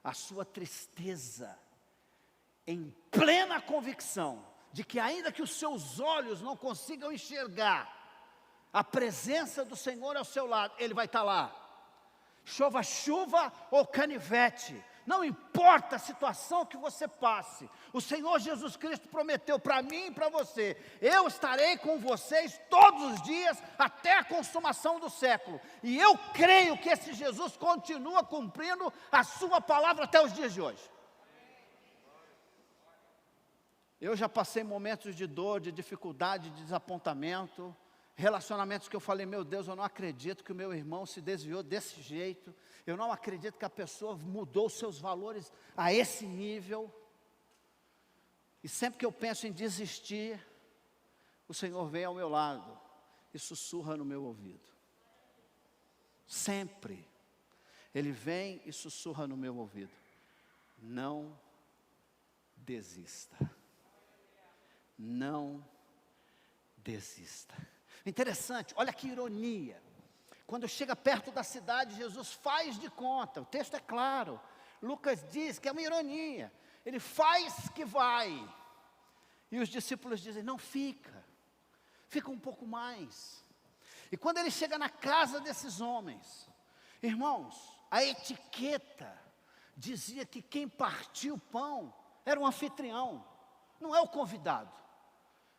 a sua tristeza em plena convicção de que ainda que os seus olhos não consigam enxergar a presença do Senhor ao seu lado, Ele vai estar lá. Chova chuva ou canivete, não importa a situação que você passe, o Senhor Jesus Cristo prometeu para mim e para você: eu estarei com vocês todos os dias até a consumação do século. E eu creio que esse Jesus continua cumprindo a sua palavra até os dias de hoje. Eu já passei momentos de dor, de dificuldade, de desapontamento, relacionamentos que eu falei: meu Deus, eu não acredito que o meu irmão se desviou desse jeito, eu não acredito que a pessoa mudou os seus valores a esse nível. E sempre que eu penso em desistir, o Senhor vem ao meu lado e sussurra no meu ouvido. Sempre Ele vem e sussurra no meu ouvido: não desista. Não desista. Interessante, olha que ironia. Quando chega perto da cidade, Jesus faz de conta, o texto é claro. Lucas diz que é uma ironia. Ele faz que vai. E os discípulos dizem: não fica, fica um pouco mais. E quando ele chega na casa desses homens, irmãos, a etiqueta dizia que quem partia o pão era o anfitrião, não é o convidado.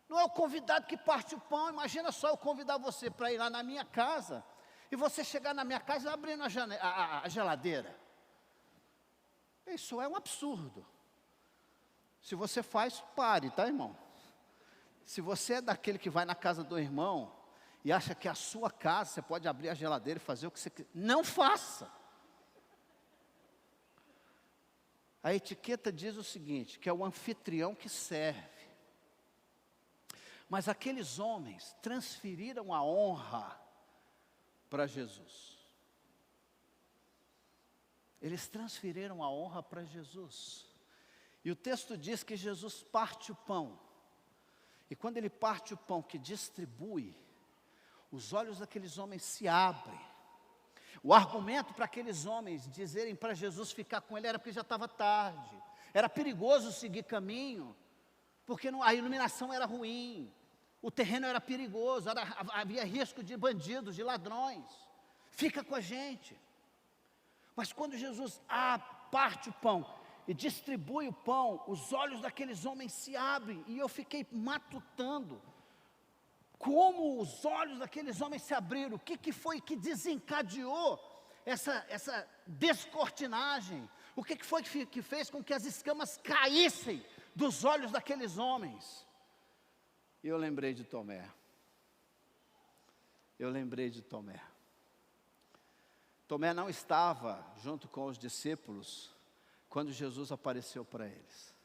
Não é o convidado que parte o pão. Imagina só eu convidar você para ir lá na minha casa, e você chegar na minha casa abrindo a geladeira. Isso é um absurdo. Se você faz, pare, tá, irmão? Se você é daquele que vai na casa do irmão e acha que é a sua casa, você pode abrir a geladeira e fazer o que você quiser, não faça. A etiqueta diz o seguinte, que é o anfitrião que serve. Mas aqueles homens transferiram a honra para Jesus. Eles transferiram a honra para Jesus. E o texto diz que Jesus parte o pão. E quando Ele parte o pão que distribui, os olhos daqueles homens se abrem. O argumento para aqueles homens dizerem para Jesus ficar com Ele era porque já estava tarde. Era perigoso seguir caminho, porque a iluminação era ruim. O terreno era perigoso, havia risco de bandidos, de ladrões. Fica com a gente. Mas quando Jesus parte o pão e distribui o pão, os olhos daqueles homens se abrem. E eu fiquei matutando como os olhos daqueles homens se abriram. O que foi que desencadeou essa descortinagem? O que foi que fez com que as escamas caíssem dos olhos daqueles homens? E eu lembrei de Tomé. Tomé não estava junto com os discípulos quando Jesus apareceu para eles.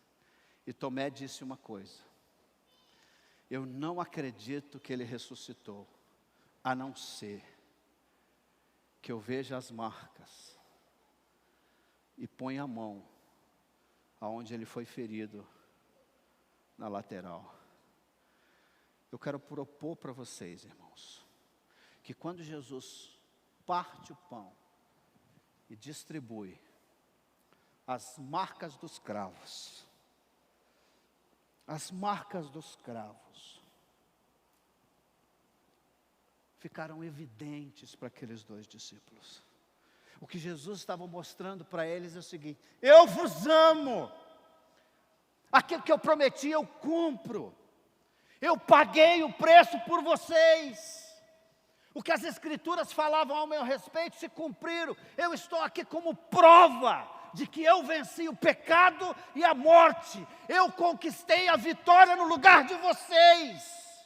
E Tomé disse uma coisa: eu não acredito que Ele ressuscitou, a não ser que eu veja as marcas e ponha a mão aonde Ele foi ferido na lateral. Eu quero propor para vocês, irmãos, que quando Jesus parte o pão e distribui, as marcas dos cravos ficaram evidentes para aqueles dois discípulos. O que Jesus estava mostrando para eles é o seguinte: eu vos amo, aquilo que eu prometi eu cumpro. Eu paguei o preço por vocês. O que as Escrituras falavam ao meu respeito se cumpriram. Eu estou aqui como prova de que eu venci o pecado e a morte. Eu conquistei a vitória no lugar de vocês.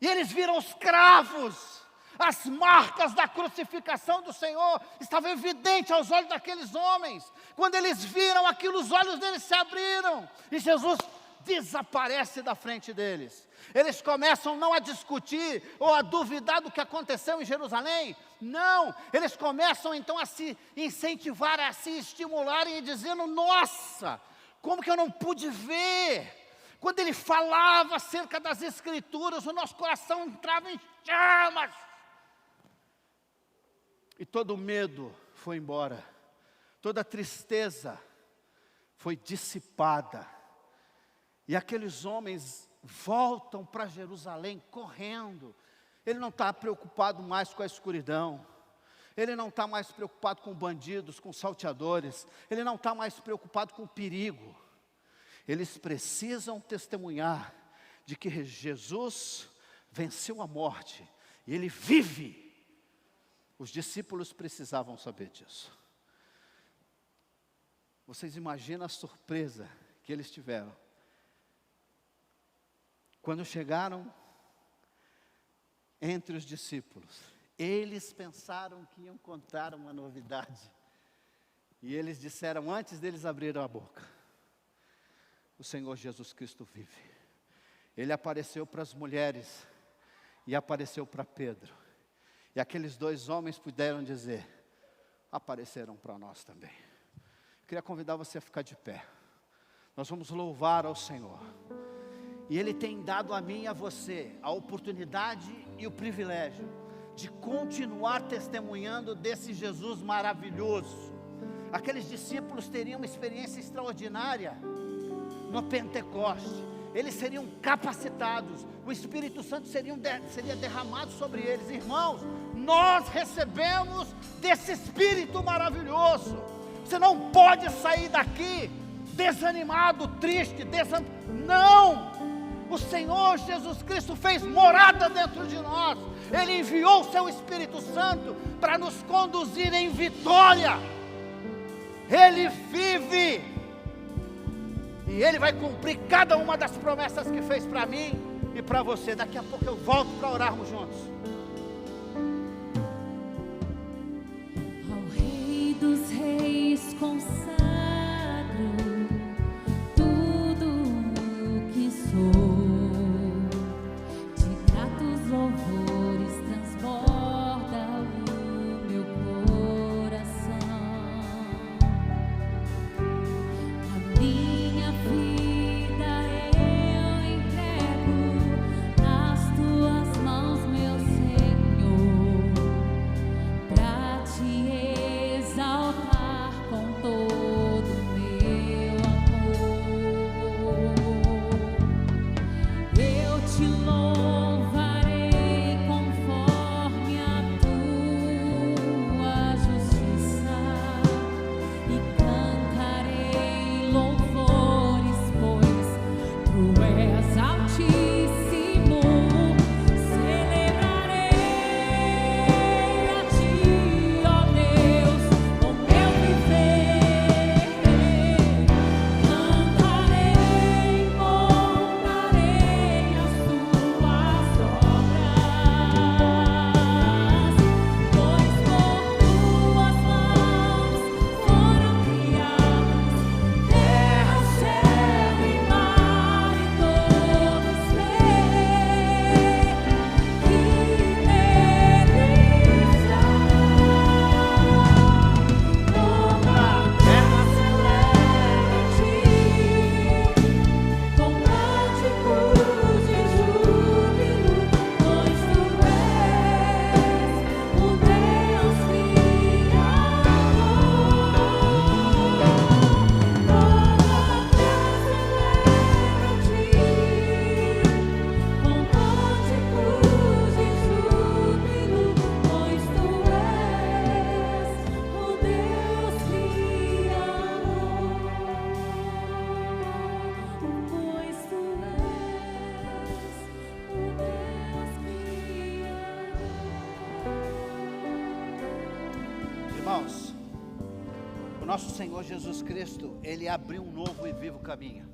E eles viram os cravos, as marcas da crucificação do Senhor, estavam evidentes aos olhos daqueles homens. Quando eles viram aquilo, os olhos deles se abriram, e Jesus desaparece da frente deles. Eles começam não a discutir ou a duvidar do que aconteceu em Jerusalém, não, eles começam então a se incentivar, a se estimularem e dizendo: nossa, como que eu não pude ver? Quando ele falava acerca das Escrituras, o nosso coração entrava em chamas. E todo o medo foi embora, toda a tristeza foi dissipada. E aqueles homens voltam para Jerusalém correndo. Ele não está preocupado mais com a escuridão. Ele não está mais preocupado com bandidos, com salteadores. Ele não está mais preocupado com o perigo. Eles precisam testemunhar de que Jesus venceu a morte e Ele vive. Os discípulos precisavam saber disso. Vocês imaginam a surpresa que eles tiveram quando chegaram entre os discípulos. Eles pensaram que iam contar uma novidade. E eles disseram, antes deles abrirem a boca: o Senhor Jesus Cristo vive. Ele apareceu para as mulheres e apareceu para Pedro. E aqueles dois homens puderam dizer: apareceram para nós também. Eu queria convidar você a ficar de pé. Nós vamos louvar ao Senhor. E Ele tem dado a mim e a você a oportunidade e o privilégio de continuar testemunhando desse Jesus maravilhoso. Aqueles discípulos teriam uma experiência extraordinária no Pentecoste. Eles seriam capacitados, o Espírito Santo seria derramado sobre eles. Irmãos, nós recebemos desse Espírito maravilhoso. Você não pode sair daqui desanimado, triste, não! O Senhor Jesus Cristo fez morada dentro de nós. Ele enviou o seu Espírito Santo para nos conduzir em vitória. Ele vive. E Ele vai cumprir cada uma das promessas que fez para mim e para você. Daqui a pouco eu volto para orarmos juntos. Ao Rei dos Reis consagro tudo o que sou. De gratos louvores transborda o meu coração. A minha vida eu entrego nas tuas mãos, meu Senhor, pra te exaltar com todo o meu amor. Eu te louvarei conforme a tua justiça e cantarei louvores, pois tu és altíssimo. Celebrarei a ti, ó Deus, o meu viver. Cantarei, contarei as tuas obras, pois por tuas mãos foram criados terra, céu e mar, e todos veem que neles há toda a terra celebra-te com cânticos de júbilo, pois tu és o Deus Criador. Toda a terra celebra-te com cânticos de júbilo, pois tu és o Deus Criador. Pois tu és o Deus Criador. Irmãos, o nosso Senhor Jesus Cristo, Ele abriu um novo e vivo caminho.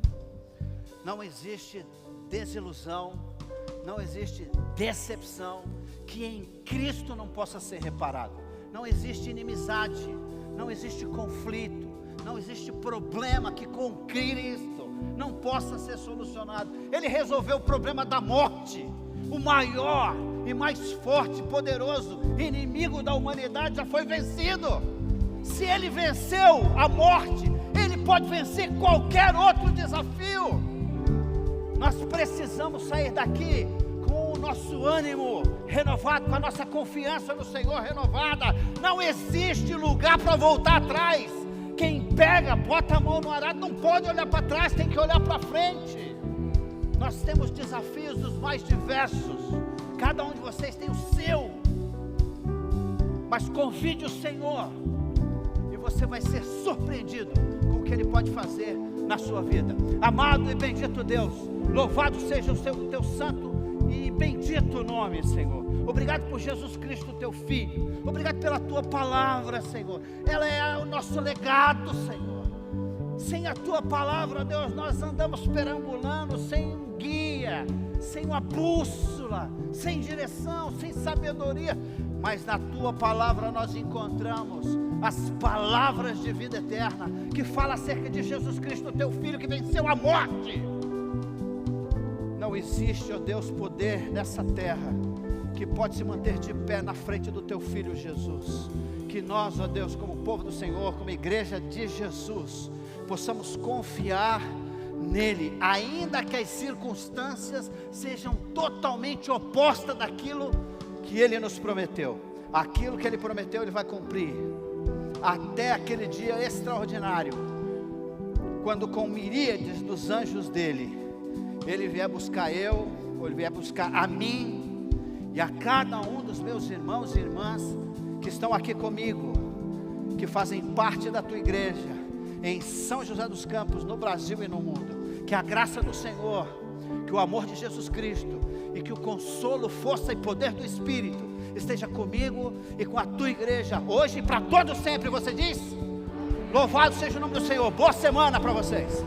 Não existe desilusão, não existe decepção que em Cristo não possa ser reparado. Não existe inimizade, não existe conflito, não existe problema que com Cristo não possa ser solucionado. Ele resolveu o problema da morte. O maior e mais forte, poderoso inimigo da humanidade já foi vencido. Se ele venceu a morte, ele pode vencer qualquer outro desafio. Nós precisamos sair daqui com o nosso ânimo renovado, com a nossa confiança no Senhor renovada. Não existe lugar para voltar atrás. Quem pega, bota a mão no arado, não pode olhar para trás, tem que olhar para frente. Nós temos desafios dos mais diversos, cada um de vocês tem o seu, mas convide o Senhor, e você vai ser surpreendido com o que Ele pode fazer na sua vida. Amado e bendito Deus, louvado seja o teu santo e bendito nome, Senhor. Obrigado por Jesus Cristo, teu Filho. Obrigado pela tua palavra, Senhor. Ela é o nosso legado, Senhor. Sem a tua palavra, Deus, nós andamos perambulando sem um guia, sem uma bússola, sem direção, sem sabedoria. Mas na tua palavra nós encontramos as palavras de vida eterna, que fala acerca de Jesus Cristo, teu Filho, que venceu a morte. Não existe, ó Deus, poder nessa terra que pode se manter de pé na frente do teu Filho Jesus. Que nós, ó Deus, como povo do Senhor, como igreja de Jesus, possamos confiar nele, ainda que as circunstâncias sejam totalmente opostas daquilo que ele nos prometeu. Aquilo que ele prometeu, ele vai cumprir, até aquele dia extraordinário, quando com miríades dos anjos dele, ele vier buscar eu, ou ele vier buscar a mim, e a cada um dos meus irmãos e irmãs, que estão aqui comigo, que fazem parte da tua igreja, em São José dos Campos, no Brasil e no mundo. Que a graça do Senhor, que o amor de Jesus Cristo, e que o consolo, força e poder do Espírito, esteja comigo e com a tua igreja, hoje e para todo sempre. Você diz? Louvado seja o nome do Senhor. Boa semana para vocês.